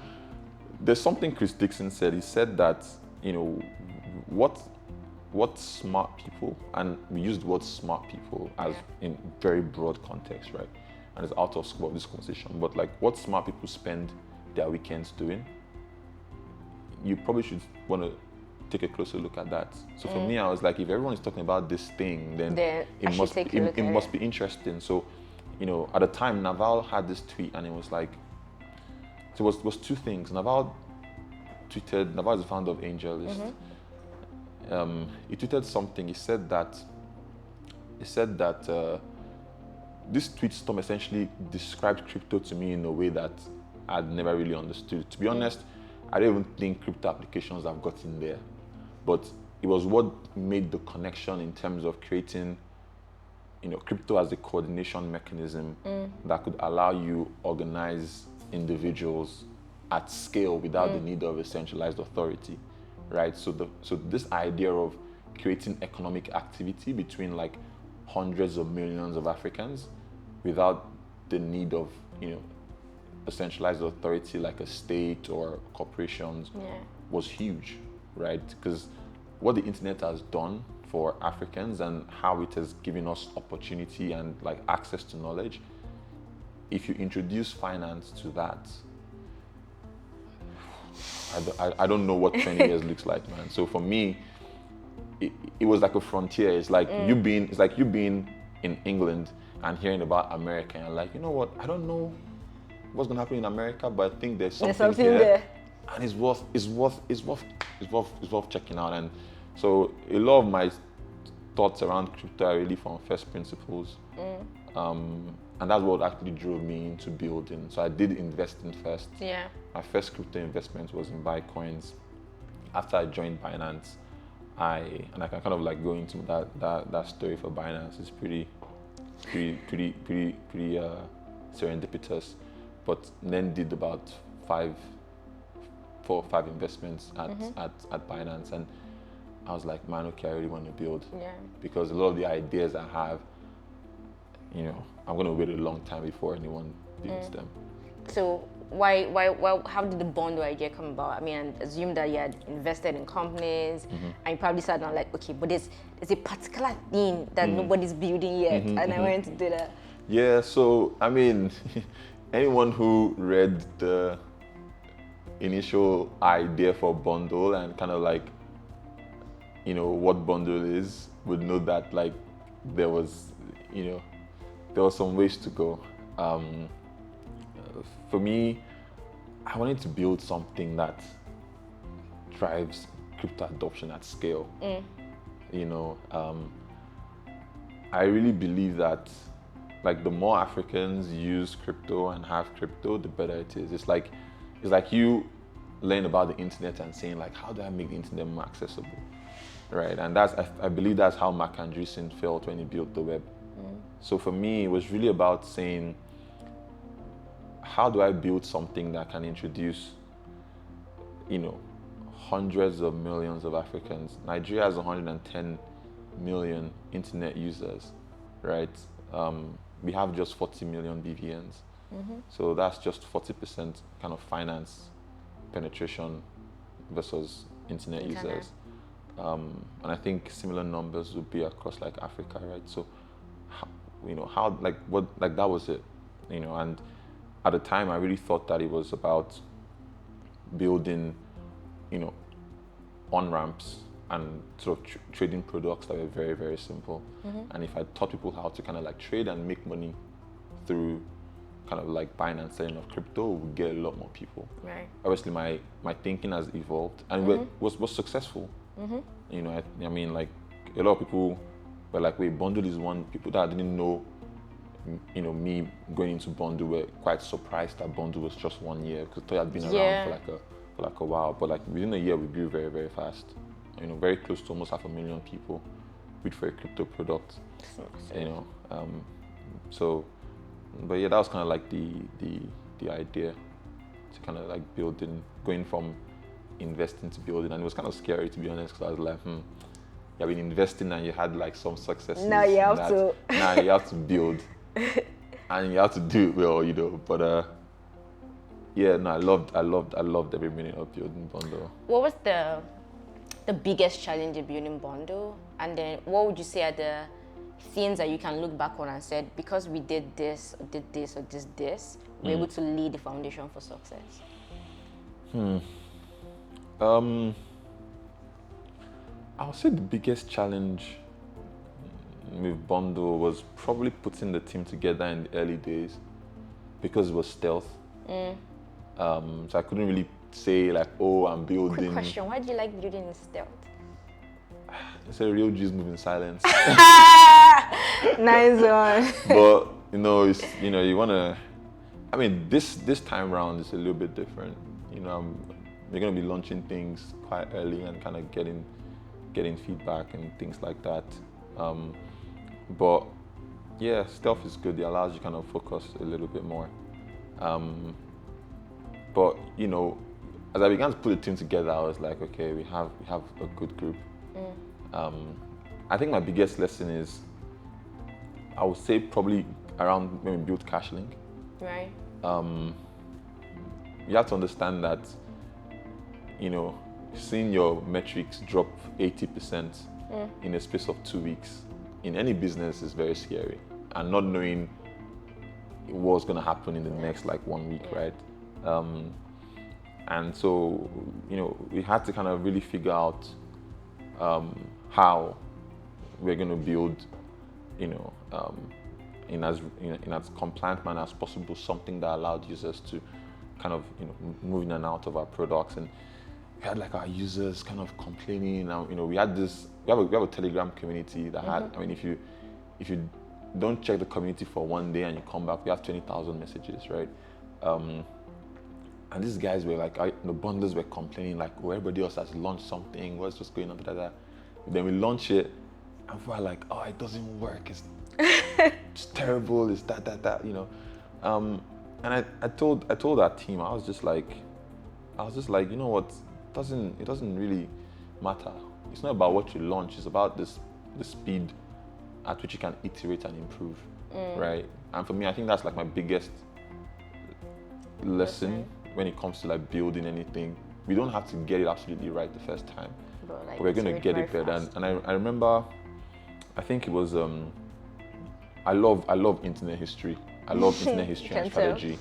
there's something Chris Dixon said. He said that what smart people, and we used the word smart people as in very broad context, right? And it's out of scope of this conversation, but like what smart people spend their weekends doing, you probably should want to take a closer look at that. So for me, I was like, if everyone is talking about this thing, then it must be interesting. So, at the time, Naval had this tweet, and it was like, so it was two things. Naval is the founder of AngelList. He tweeted something. He said that this tweet storm essentially described crypto to me in a way that I'd never really understood. To be honest, I don't even think crypto applications have gotten there. But it was what made the connection in terms of creating, crypto as a coordination mechanism that could allow you organize individuals at scale without the need of a centralized authority, right? So this idea of creating economic activity between like hundreds of millions of Africans without the need of, a centralized authority like a state or corporations was huge, right? Because what the internet has done for Africans and how it has given us opportunity and like access to knowledge, if you introduce finance to that, I don't know what 20 years looks like, man. So for me, it was like a frontier. It's like you being in England and hearing about America, and like, you know what? I don't know what's gonna happen in America, but I think there's something here, there, and it's worth checking out. And so a lot of my thoughts around crypto are really from first principles, and that's what actually drove me into building. So I did investing first. Yeah. My first crypto investment was in Bitcoins. After I joined Binance, I can kind of like go into that story for Binance. It's pretty serendipitous. But then did about 4 or 5 investments at Binance, and I was like, man, okay, I really want to build. Yeah. Because a lot of the ideas I have, I'm going to wait a long time before anyone builds them. So how did the bundle idea come about? I mean, I assume that you had invested in companies, and you probably sat down like, okay, but there's a particular thing that nobody's building yet, and I wanted to do that. Yeah, so, I mean, anyone who read the initial idea for bundle and kind of like, what bundle is, would know that like there was some ways to go. For me, I wanted to build something that drives crypto adoption at scale. I really believe that like the more Africans use crypto and have crypto, the better it is. It's like you learn about the internet and saying like, how do I make the internet more accessible, right? And I believe that's how Mark Andreessen felt when he built the web. So for me, it was really about saying, how do I build something that can introduce, hundreds of millions of Africans? Nigeria has 110 million internet users, right? We have just 40 million BVNs. So that's just 40% kind of finance penetration versus internet users. And I think similar numbers would be across like Africa, right? So, that was it, and at the time I really thought that it was about building, on-ramps and sort of trading products that were very, very simple. And if I taught people how to kind of like trade and make money through kind of like buying and selling of crypto, we would get a lot more people. Right. Obviously, my thinking has evolved and was successful. I mean, like a lot of people were like, wait, bundle is one. People that didn't know, me going into bundle were quite surprised that bundle was just 1 year, because it had been around for like a while. But like within a year, we grew very, very fast. Very close to almost 500,000 people with for a crypto product. So but yeah, that was kind of like the idea to kind of like building, going from investing to building, and it was kind of scary to be honest, because I was like, you've been investing and you had like some successes. Now you have to. Now you have to build, and you have to do it well, you know. But yeah, no, I loved every minute of building Bondo. What was the biggest challenge in building Bondo, and then what would you say are the things that you can look back on and said, because we did this, or did this, or this, we're able to lay the foundation for success? I would say the biggest challenge with Bondo was probably putting the team together in the early days, because it was stealth. So I couldn't really say like, oh, I'm building. Quick question, why do you like building in stealth? It's a real G's move in silence. Nice one. But you wanna. I mean, this time round is a little bit different. We're gonna be launching things quite early and kind of getting feedback and things like that. But yeah, stealth is good. It allows you kind of focus a little bit more. But as I began to put the team together, I was like, okay, we have a good group. I think my biggest lesson is, I would say probably around when we built CashLink. Right. You have to understand that, seeing your metrics drop 80% in a space of 2 weeks in any business is very scary, and not knowing what's going to happen in the next like 1 week, right? And so, we had to kind of really figure out how we're going to build, in as compliant manner as possible, something that allowed users to kind of, move in and out of our products. And we had like our users kind of complaining. And, we have a Telegram community that had, I mean, if you don't check the community for 1 day and you come back, we have 20,000 messages, right? And these guys were like, the bundlers were complaining like, oh, everybody else has launched something, what's just going on, da, da, da. Then we launch it, and we were like, oh, it doesn't work, it's terrible, it's that, and I told our team, I was just like, you know what, it doesn't really matter. It's not about what you launch, it's about the speed at which you can iterate and improve, right? And for me, I think that's like my biggest lesson when it comes to like building anything. We don't have to get it absolutely right the first time, but we're going to get it better. And I remember, I think it was, I love internet history. I love internet history and strategy.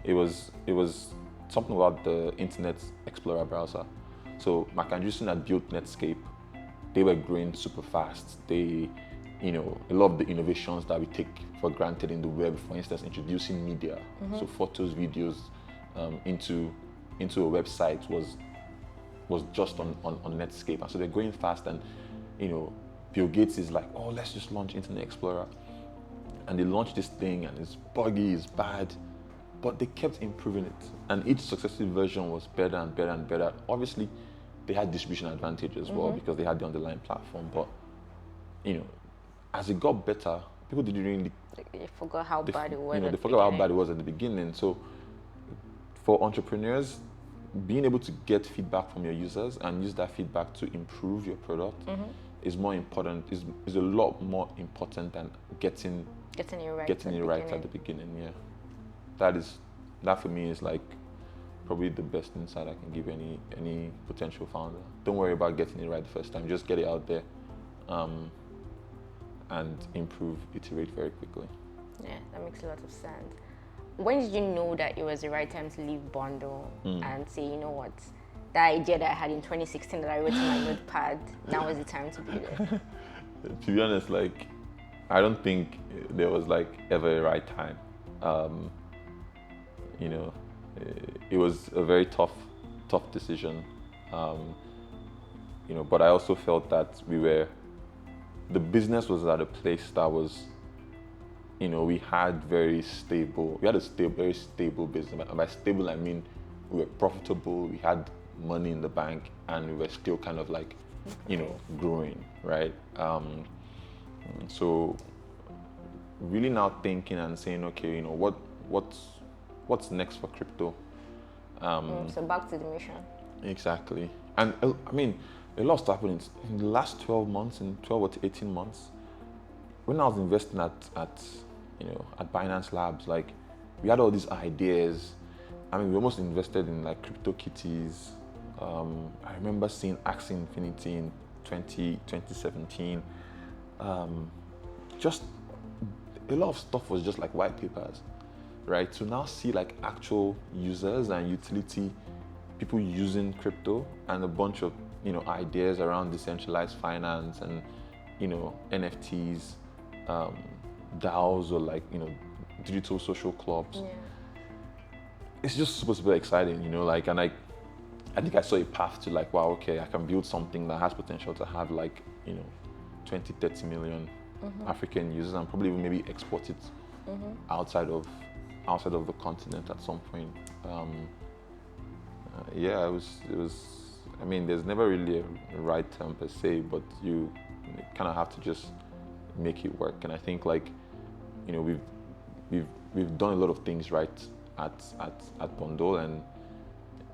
It was something about the Internet Explorer browser. So Mark Andreessen had built Netscape. They were growing super fast. They, a lot of the innovations that we take for granted in the web, for instance, introducing media, so photos, videos, into a website was just on Netscape. And so they're going fast, and Bill Gates is like, oh, let's just launch Internet Explorer. And they launched this thing, and it's buggy, it's bad, but they kept improving it. And each successive version was better and better and better. Obviously, they had distribution advantage as well, because they had the underlying platform. But, as it got better, people didn't really... They forgot how bad it was. They forgot how bad it was at the beginning. So for entrepreneurs, being able to get feedback from your users and use that feedback to improve your product is more important, is a lot more important than getting it right at the beginning. Yeah. That for me is like probably the best insight I can give any potential founder. Don't worry about getting it right the first time. Just get it out there, and improve, iterate very quickly. Yeah, that makes a lot of sense. When did you know that it was the right time to leave Bondo and say, you know what, that idea that I had in 2016 that I wrote in my notepad, now was the time to be there? To be honest, like, I don't think there was like ever a right time. It was a very tough decision. But I also felt that the business was at a place that was, we had very stable business. And by stable, I mean we were profitable, we had money in the bank, and we were still kind of like, growing, right? So really now thinking and saying, okay, you know, what's next for crypto? So back to the mission. Exactly. And I mean, a lot of stuff happened in the last 12 months, in 12 to 18 months. When I was investing at Binance Labs, like, we had all these ideas. I mean, we almost invested in like crypto kitties. I remember seeing Axie Infinity in 2017. Just a lot of stuff was just like white papers, right? To now see like actual users and utility, people using crypto, and a bunch of ideas around decentralized finance and NFTs, DAOs, or like digital social clubs. Yeah. It's just super exciting, like, and I think I saw a path to like, wow, okay, I can build something that has potential to have like 20-30 million African users, and probably even maybe export it outside of the continent at some point. Yeah, it was. I mean, there's never really a right term per se, but you kind of have to just make it work. And I think like, we've done a lot of things right at Bundle, and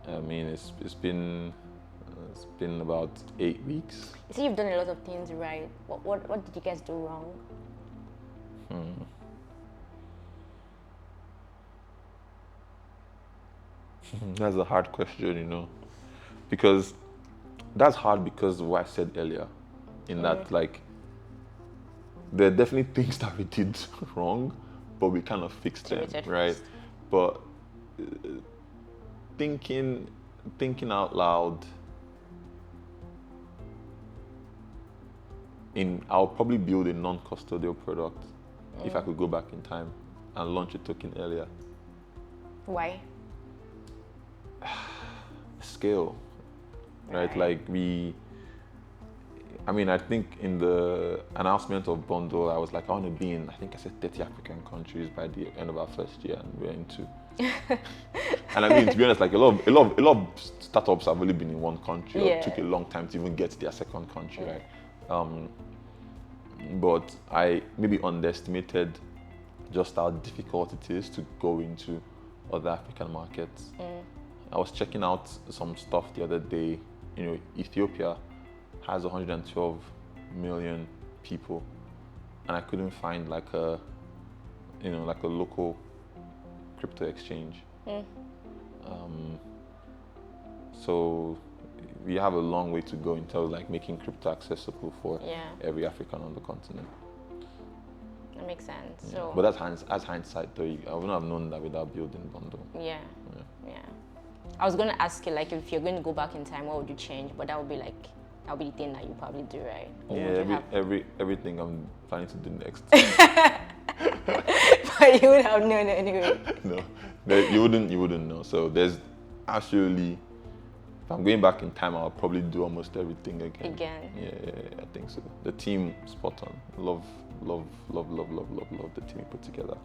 I mean, it's been about 8 weeks. You see, you've done a lot of things right. What did you guys do wrong? That's a hard question, because that's hard because of what I said earlier, in that like, there are definitely things that we did wrong, but we kind of fixed them, right? But thinking out loud, I'll probably build a non-custodial product if I could go back in time and launch a token earlier. Why? Scale, right? Like I think in the announcement of Bundle, I was like, I want to be in, I think I said 30 African countries by the end of our first year, and we're in 2. And I mean, to be honest, like a lot of startups have only been in one country, or took a long time to even get to their second country, right? But I maybe underestimated just how difficult it is to go into other African markets. I was checking out some stuff the other day. Ethiopia has 112 million people, and I couldn't find like a local crypto exchange. So we have a long way to go in terms of like making crypto accessible for every African on the continent. That makes sense. Yeah. So, but as hindsight though, I wouldn't have known that without building Bundle. Yeah. I was going to ask you, like, if you're going to go back in time, what would you change? But that would be the thing that you probably do, right? Or everything I'm planning to do next. But you would have known anyway. No, you wouldn't know. So there's absolutely, if I'm going back in time, I'll probably do almost everything again. Yeah, I think so. The team, spot on. Love the team we put together.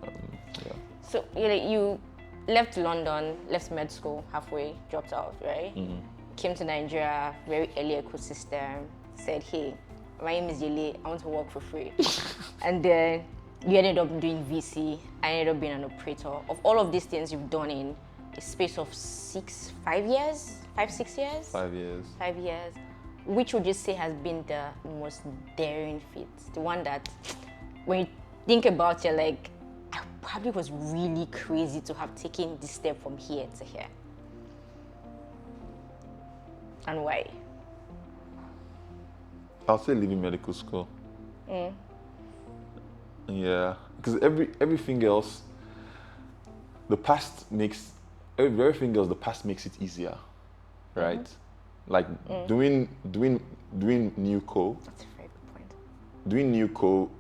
Yeah. So you left London, left med school halfway, dropped out, right? Came to Nigeria, very early ecosystem, said, hey, my name is Yele, I want to work for free. And then you ended up doing VC, I ended up being an operator. Of all of these things you've done in a space of 5 years? 6 years? 5 years. 5 years. Which would you say has been the most daring feat? The one that, when you think about it, like, I probably was really crazy to have taken this step from here to here. And why? I'll say leaving medical school. Yeah, because everything else, the past makes it easier, right? Like doing new co. That's a very good point. Doing new co,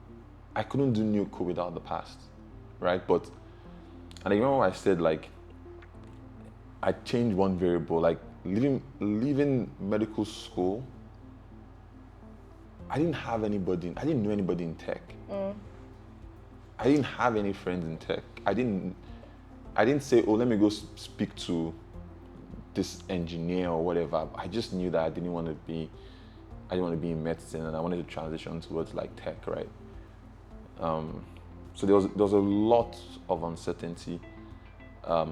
I couldn't do new co without the past, right? And I remember what I said, like, I changed one variable, like leaving medical school. I didn't know anybody in tech. I didn't have any friends in tech. I didn't say, oh, let me go speak to this engineer or whatever. I just knew that I didn't want to be in medicine, and I wanted to transition towards like tech, right? So there was a lot of uncertainty. I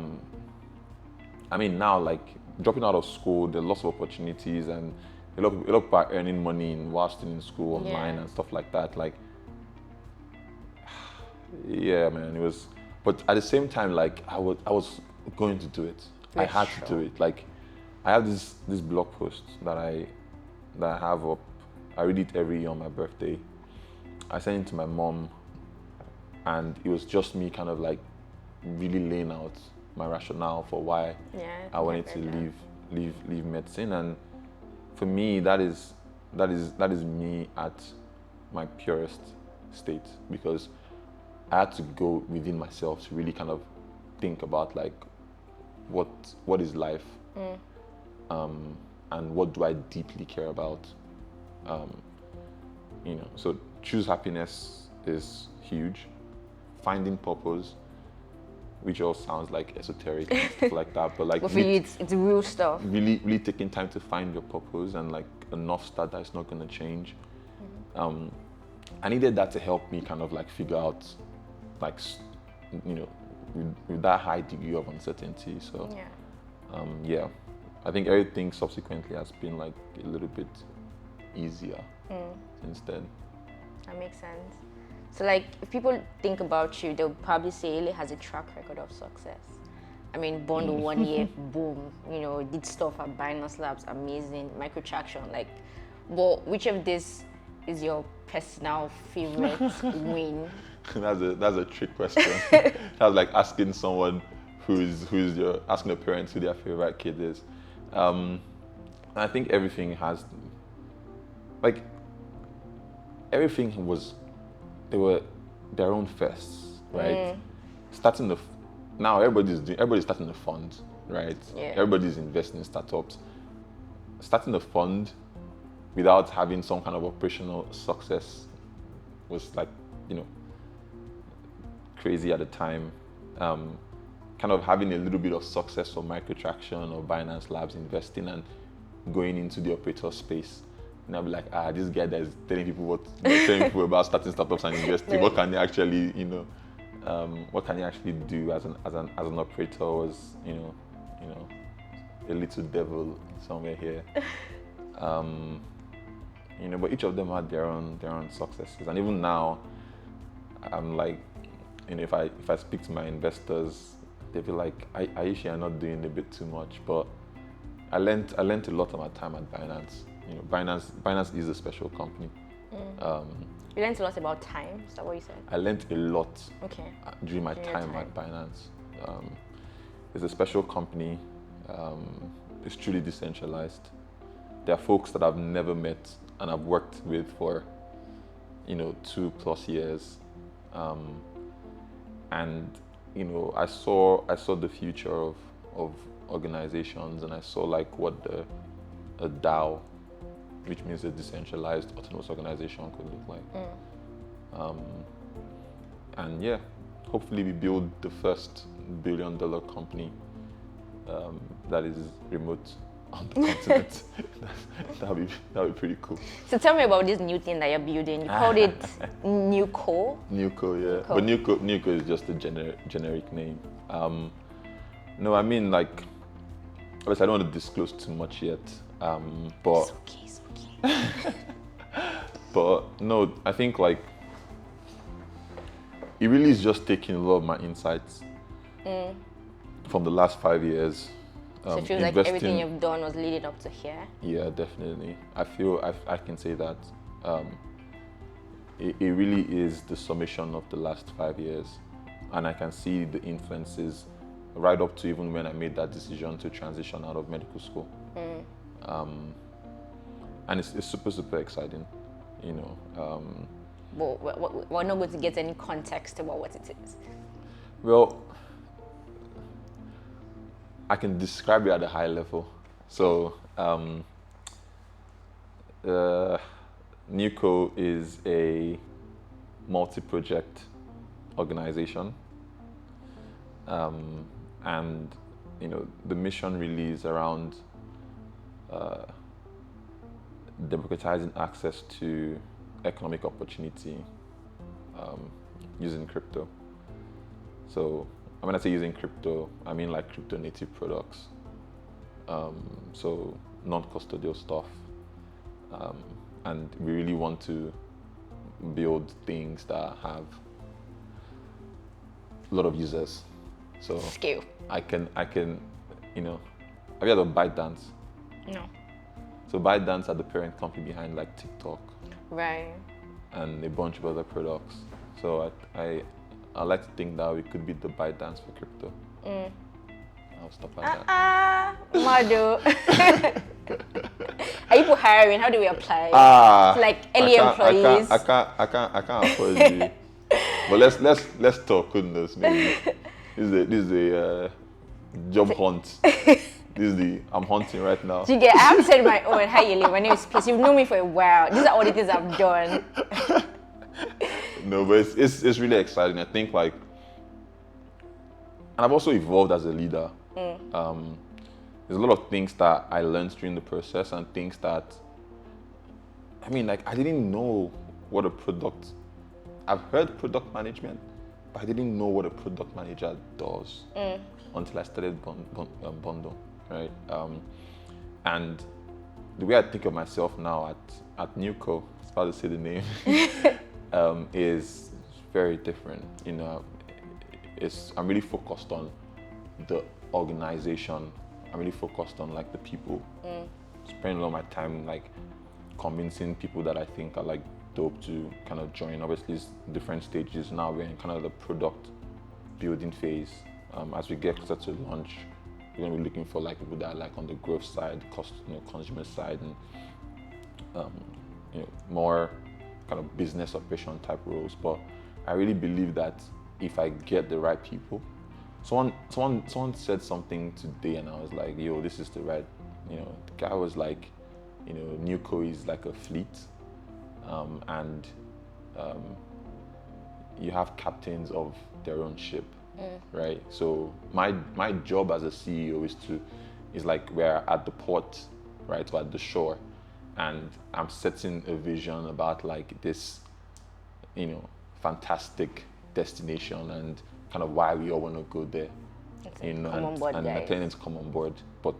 mean, now, like, dropping out of school, there are lots of opportunities, and a lot of people are earning money while still in school online and stuff like that. Like, yeah, man, it was. But at the same time, like, I was going to do it. I had to do it. Like, I have this blog post that I have up. I read it every year on my birthday. I sent it to my mom, and it was just me kind of like really laying out my rationale for why I wanted to leave medicine. And for me, that is me at my purest state, because I had to go within myself to really kind of think about, like, what is life, and what do I deeply care about. So choose happiness is huge. Finding purpose, which all sounds like esoteric and stuff like that, but like, but for you, it's real stuff. Really taking time to find your purpose, and like a North Star that's not going to change. I needed that to help me kind of like figure out, like, with that high degree of uncertainty. So I think everything subsequently has been like a little bit easier since then. That makes sense. So, like, if people think about you, they'll probably say Yele has a track record of success. I mean, born to 1 year, boom, did stuff at Binance Labs, amazing, Microtraction, like, but which of this is your personal favorite win? That's a trick question. That's like asking someone asking a parent who their favorite kid is. I think everything they were their own firsts, right? Now everybody's starting a fund, right? Yeah. Everybody's investing in startups. Starting a fund without having some kind of operational success was like, crazy at the time. Kind of having a little bit of success for Microtraction or Binance Labs, investing and going into the operator space. And I'll be like, this guy that is telling people about starting startups and investing. What can he actually, what can he actually do as an operator? Was a little devil somewhere here. But each of them had their own successes, and even now, I'm like, if I speak to my investors, they feel like, I usually are not doing a bit too much, but I learned a lot of my time at Binance. Binance is a special company. You learned a lot about time. Is that what you said? I learned a lot during my During time at Binance. It's a special company. It's truly decentralized. There are folks that I've never met and I've worked with for 2+ years, and I saw the future of organizations, and I saw like what a DAO, which means a decentralized autonomous organization, could look like. And yeah, hopefully we build the first $1 billion company that is remote on the continent. That would be pretty cool. So tell me about this new thing that you're building. You called it Newco? Newco, yeah. But Newco is just a generic name. No, I mean, like, obviously I don't want to disclose too much yet. But It's okay. but no, I think like it really is just taking a lot of my insights from the last 5 years. So it feels like everything you've done was leading up to here? Yeah, definitely. I feel I can say that it really is the summation of the last 5 years. And I can see the influences right up to even when I made that decision to transition out of medical school. And it's super, super exciting, But we're not going to get any context about what it is. Well, I can describe it at a high level. So, Newco is a multi-project organization, and the mission really is around democratizing access to economic opportunity using crypto. So when I say using crypto, I mean like crypto native products. So non-custodial stuff. And we really want to build things that have a lot of users. So Scale. I can, you know, have you heard of ByteDance? No. So ByteDance are the parent company behind like TikTok Right. and a bunch of other products. So I like to think that we could be the ByteDance for crypto. I'll stop at that. Mado. Are you hiring? How do we apply? It's like early employees. I can't afford you. But let's talk. Goodness, maybe this is a job hunt. I'm hunting right now. Do you get? I haven't said my own. Hi, Yele. My name is Peace. You've known me for a while. These are all the things I've done. No, but it's really exciting. I think like, and I've also evolved as a leader. There's a lot of things that I learned during the process, and things that, I mean, like I didn't know what a product. I've heard product management, but I didn't know what a product manager does until I started Bundle, right? And the way I think of myself now at Newco, it's hard to say the name, is very different. You know, I'm really focused on the organization. I'm really focused on like the people. Spending a lot of my time like convincing people that I think are like dope to kind of join. Obviously, it's different stages now. We're in kind of the product building phase. As we get closer to launch, we're gonna be looking for like people that are like on the growth side, consumer side, and more kind of business operation type roles. But I really believe that if I get the right people, someone said something today, and I was like, yo, this is the right. The guy was like, Newco is like a fleet. And you have captains of their own ship, right? So my job as a CEO is like we're at the port, right, or at the shore, and I'm setting a vision about like this, fantastic destination and kind of why we all want to go there, and attendants come on board, but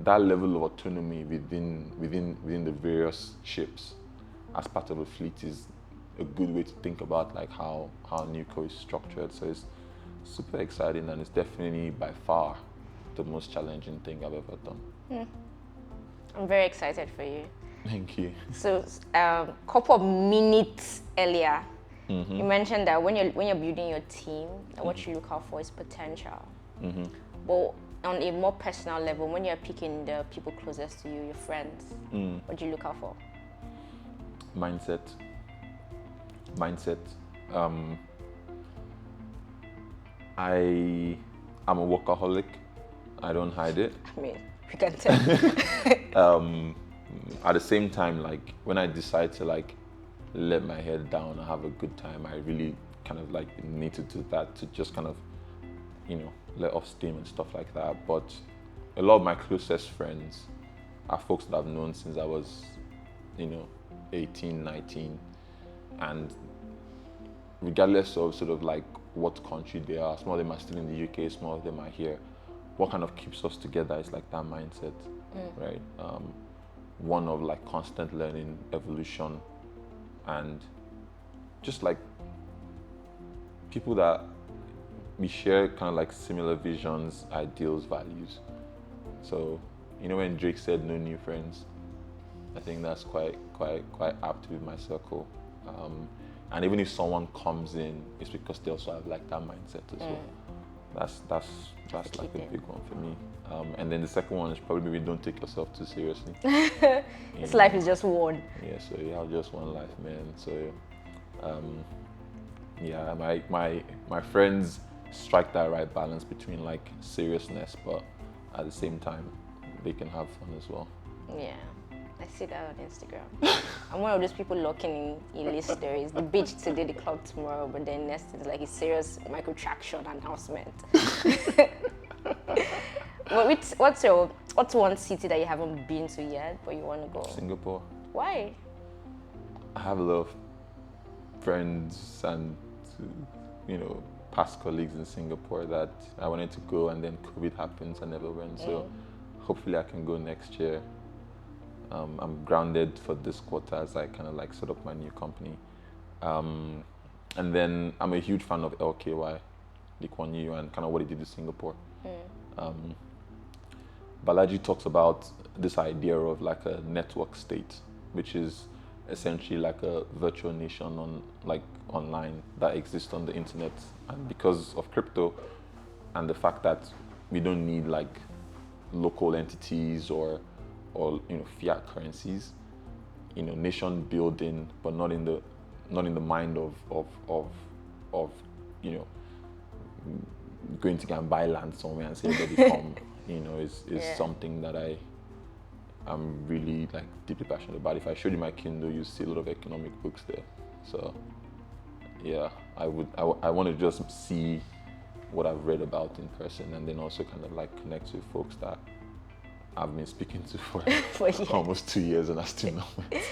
that level of autonomy within the various ships as part of a fleet is a good way to think about like how Newco is structured. So it's super exciting, and it's definitely by far the most challenging thing I've ever done. I'm very excited for you. Thank you. So couple of minutes earlier, you mentioned that when you're building your team, what you look out for is potential. But on a more personal level, when you're picking the people closest to you, your friends, what do you look out for? Mindset. I'm a workaholic. I don't hide it. I mean, we can tell. At the same time, like when I decide to like let my head down and have a good time, I really kind of like need to do that to just kind of, let off steam and stuff like that. But a lot of my closest friends are folks that I've known since I was, 18, 19. And regardless of sort of like what country they are, some of them are still in the UK, some of them are here. What kind of keeps us together is like that mindset, right? One of like constant learning, evolution, and just like people that we share kind of like similar visions, ideals, values. So, when Drake said no new friends, I think that's quite apt with my circle. And even if someone comes in, it's because they also have like that mindset as well. That's like a big one for me. And then the second one is probably maybe don't take yourself too seriously. This life is just one. Yeah, so you have just one life, man. So my friends strike that right balance between like seriousness, but at the same time they can have fun as well. Yeah, I see that on Instagram. I'm one of those people locking in Yele stories. The beach today, the club tomorrow, but then next is like a serious Microtraction announcement. But what's one city that you haven't been to yet, but you want to go? Singapore. Why? I have a lot of friends and past colleagues in Singapore that I wanted to go, and then COVID happens. I never went. So hopefully I can go next year. I'm grounded for this quarter as I kind of like set up my new company. And then I'm a huge fan of LKY, Lee Kuan Yew, and kind of what he did in Singapore. Balaji talks about this idea of like a network state, which is essentially like a virtual nation online that exists on the internet. And because of crypto and the fact that we don't need like local entities or fiat currencies, nation building, but not in the mind of going to go and buy land somewhere and say everybody come, is something that I'm really like deeply passionate about. If I showed you my Kindle, you see a lot of economic books there. So yeah, I want to just see what I've read about in person, and then also kind of like connect with folks that I've been speaking to for almost 2 years and I still know it.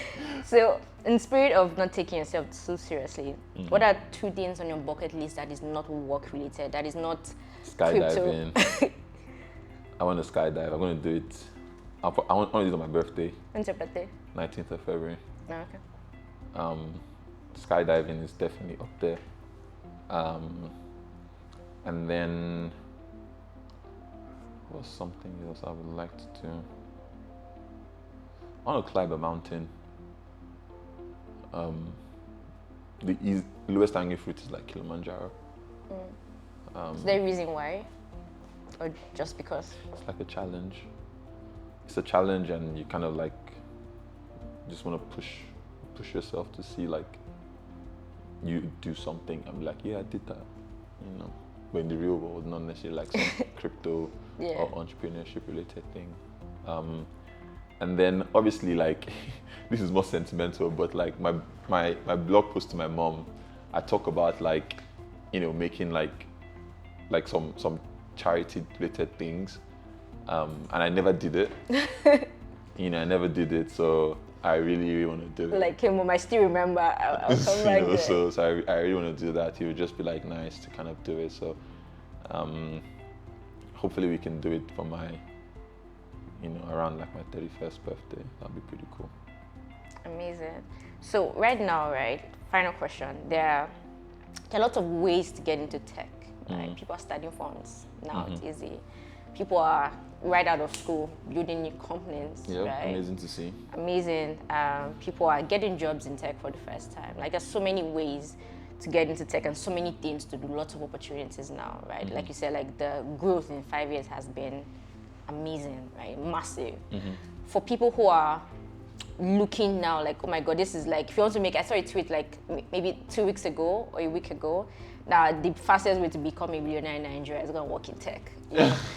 So, in spirit of not taking yourself too seriously, what are 2 things on your bucket list that is not work related, that is not skydiving? crypto? I want to skydive. I'm going to do it. I want to do it on my birthday. When's your birthday? 19th of February. Oh, okay. Skydiving is definitely up there. And then what's something else I would like to do? I want to climb a mountain. The lowest hanging fruit is like Kilimanjaro. Is there a reason why? Or just because? It's like a challenge. It's a challenge, and you kind of like just want to push yourself to see like you do something and be like, yeah, I did that, But in the real world, not necessarily like some crypto or entrepreneurship related thing. And then obviously like this is more sentimental, but like my blog post to my mom, I talk about like making like some charity related things, and I never did it. I never did it, so I really want to do it. Like, hey, Mom, I still remember. I'll come back there. So I really want to do that. It would just be like nice to kind of do it. So hopefully we can do it for my, around like my 31st birthday. That'd be pretty cool. Amazing. So right now, final question. There are lots of ways to get into tech. Right? People are starting funds now. It's easy. People are right out of school building new companies. Yeah, right? Amazing to see. Amazing. People are getting jobs in tech for the first time. Like, there's so many ways to get into tech and so many things to do, lots of opportunities now, right? Like you said, like the growth in 5 years has been amazing, right? Massive. For people who are looking now, like, oh my God, this is like, if you want to make, I saw a tweet like maybe 2 weeks ago or a week ago, now the fastest way to become a billionaire in Nigeria is going to work in tech.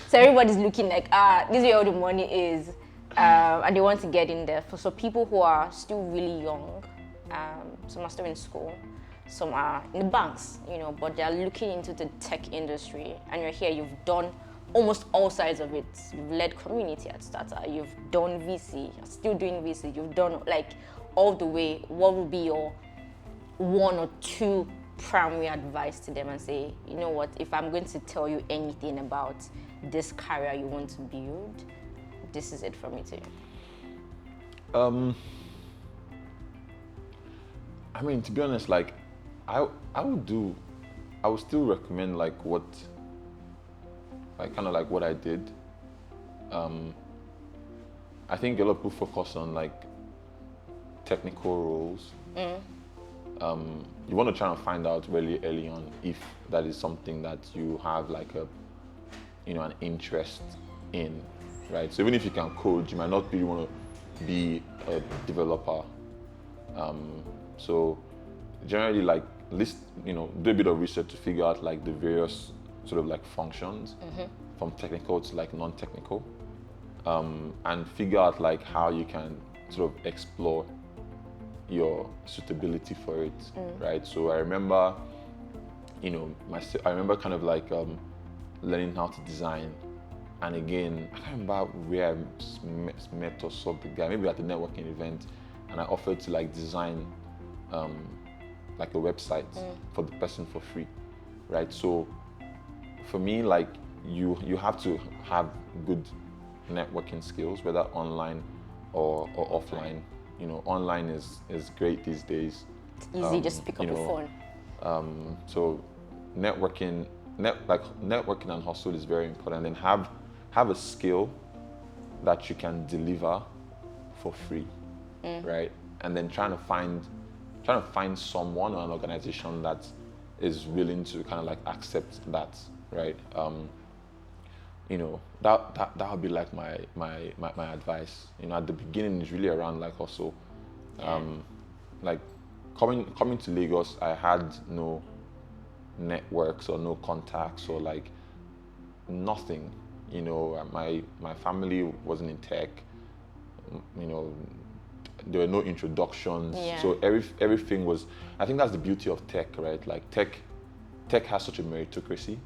So everybody's looking like, this is where all the money is, and they want to get in there. So people who are still really young, some are still in school, some are in the banks, but they're looking into the tech industry, and you're here, you've done almost all sides of it. You've led community at Starter, you've done VC, you're still doing VC, you've done like all the way. What would be your 1 or 2 primary advice to them and say, you know what, if I'm going to tell you anything about this career you want to build, this is it for me too? I mean, to be honest, like I would still recommend like what I did. I think a lot of people focus on like technical roles. You want to try and find out really early on if that is something that you have like an interest in, right? So even if you can code, you might not really want to be a developer. So generally, like do a bit of research to figure out like the various sort of like functions from technical to like non-technical, and figure out like how you can sort of explore your suitability for it, right? So I remember, I remember kind of like learning how to design, and again, I can't remember where I met or saw the guy, maybe at the networking event, and I offered to like design like a website for the person for free, right? So for me, like you have to have good networking skills, whether online or offline. You know, online is great these days. It's easy, just pick up a phone. So networking and hustle is very important. And have a skill that you can deliver for free, right? And then trying to find someone or an organization that is willing to kind of like accept that, right? You know, that would be like my advice. You know, at the beginning it's really around like hustle. Like coming to Lagos, I had no networks or no contacts or like nothing. You know, my family wasn't in tech. You know, there were no introductions. So everything was. I think that's the beauty of tech, right? Like tech has such a meritocracy.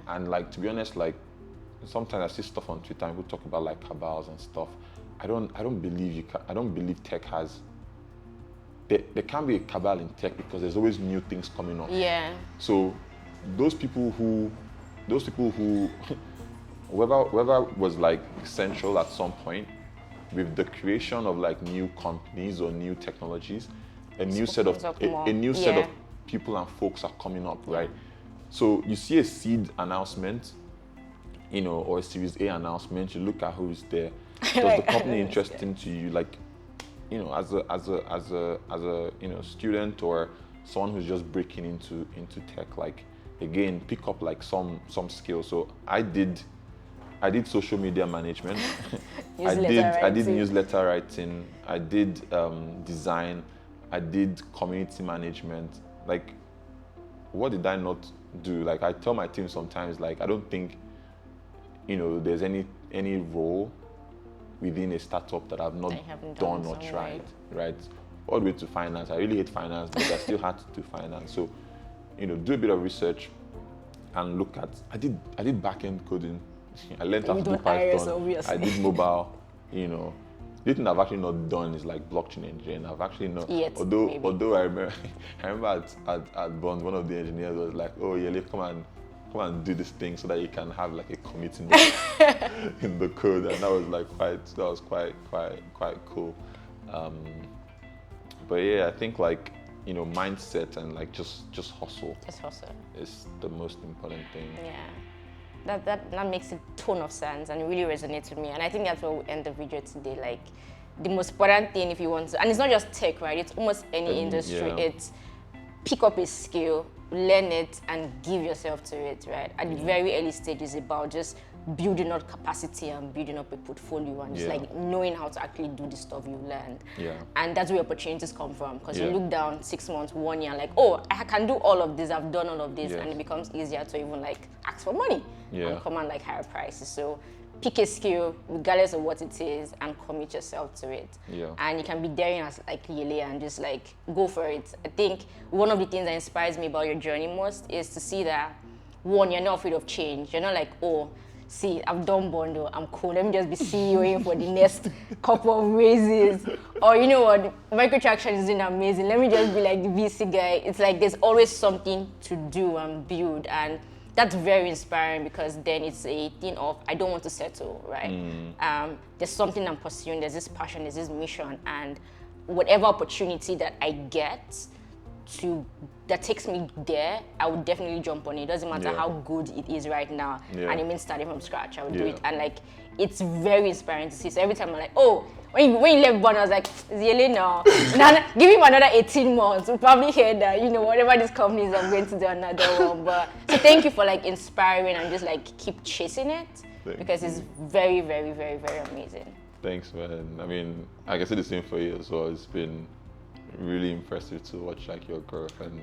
And like, to be honest, like sometimes I see stuff on Twitter and people talk about like cabals and stuff. I don't believe tech has. There can be a cabal in tech because there's always new things coming up. So those people who whoever was like central at some point with the creation of like new companies or new technologies, a new set of people and folks are coming up, right? So you see a seed announcement, you know, or a Series A announcement, you look at who's there. Does the company interesting to you? Like, you know, as a you know, student or someone who's just breaking into tech, like again, pick up like some skills. So I did social media management. I did newsletter writing. I did design. I did community management. Like, what did I not do? Like, I tell my team sometimes, like, I don't think, you know, there's any role within a startup that I've not done or tried, right? All the way to finance. I really hate finance, but I still had to do finance. So, you know, do a bit of research and look at. I did back-end coding. I learned how to do Python. I did mobile. You know, the thing I've actually not done is like blockchain engineering. I've actually not. Although I remember at Bond, one of the engineers was like, "Oh, Yele, come and do this thing so that you can have like a commit in the code," and that was quite cool. But yeah, I think like, you know, mindset and like just hustle. Just hustle is the most important thing. Yeah, that makes a ton of sense and it really resonates with me. And I think that's where we end the video today. Like, the most important thing, if you want to, and it's not just tech, right? It's almost any industry. It's pick up a skill, learn it, and give yourself to it, right? At the very early stages, about just building up capacity and building up a portfolio and just like knowing how to actually do the stuff you learned. And that's where opportunities come from, because you look down 6 months, 1 year, like, oh, I can do all of this, I've done all of this, and it becomes easier to even like ask for money and command like higher prices. So pick a skill, regardless of what it is, and commit yourself to it. And you can be daring as like Yele and just like go for it. I think one of the things that inspires me about your journey most is to see that, one, you're not afraid of change. You're not like, oh, see, I've done Bondo, I'm cool, let me just be CEOing for the next couple of raises. Or you know what, Microtraction is doing amazing, let me just be like the VC guy. It's like there's always something to do and build, and that's very inspiring, because then it's a thing of, I don't want to settle, right? There's something I'm pursuing, there's this passion, there's this mission, and whatever opportunity that I get that takes me there, I would definitely jump on it. It doesn't matter how good it is right now, and it means starting from scratch, I would do it. And like, it's very inspiring to see. So every time I'm like, oh, when you left Bond, I was like, Yele, now give him another 18 months. We'll probably hear that, you know, whatever this company is, I'm going to do another one. But so thank you for like inspiring and just like keep chasing it, because it's very, very, very, very amazing. Thanks, man. I mean, I can say the same for you as well. It's been really impressive to watch like your growth, and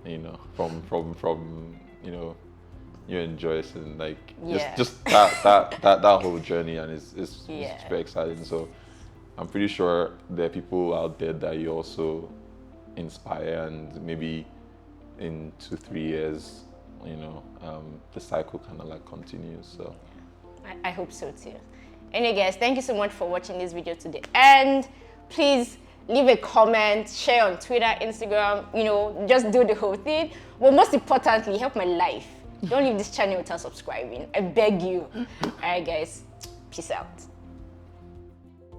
you know, from you know, you and Joyce, and like just that whole journey, and it's very exciting. So I'm pretty sure there are people out there that you also inspire, and maybe in 2-3 years, you know, the cycle kind of like continues. So I hope so too. Anyway guys, thank you so much for watching this video today, and please leave a comment, share on Twitter, Instagram, you know, just do the whole thing. But most importantly, help my life. Don't leave this channel without subscribing. I beg you. All right, guys. Peace out.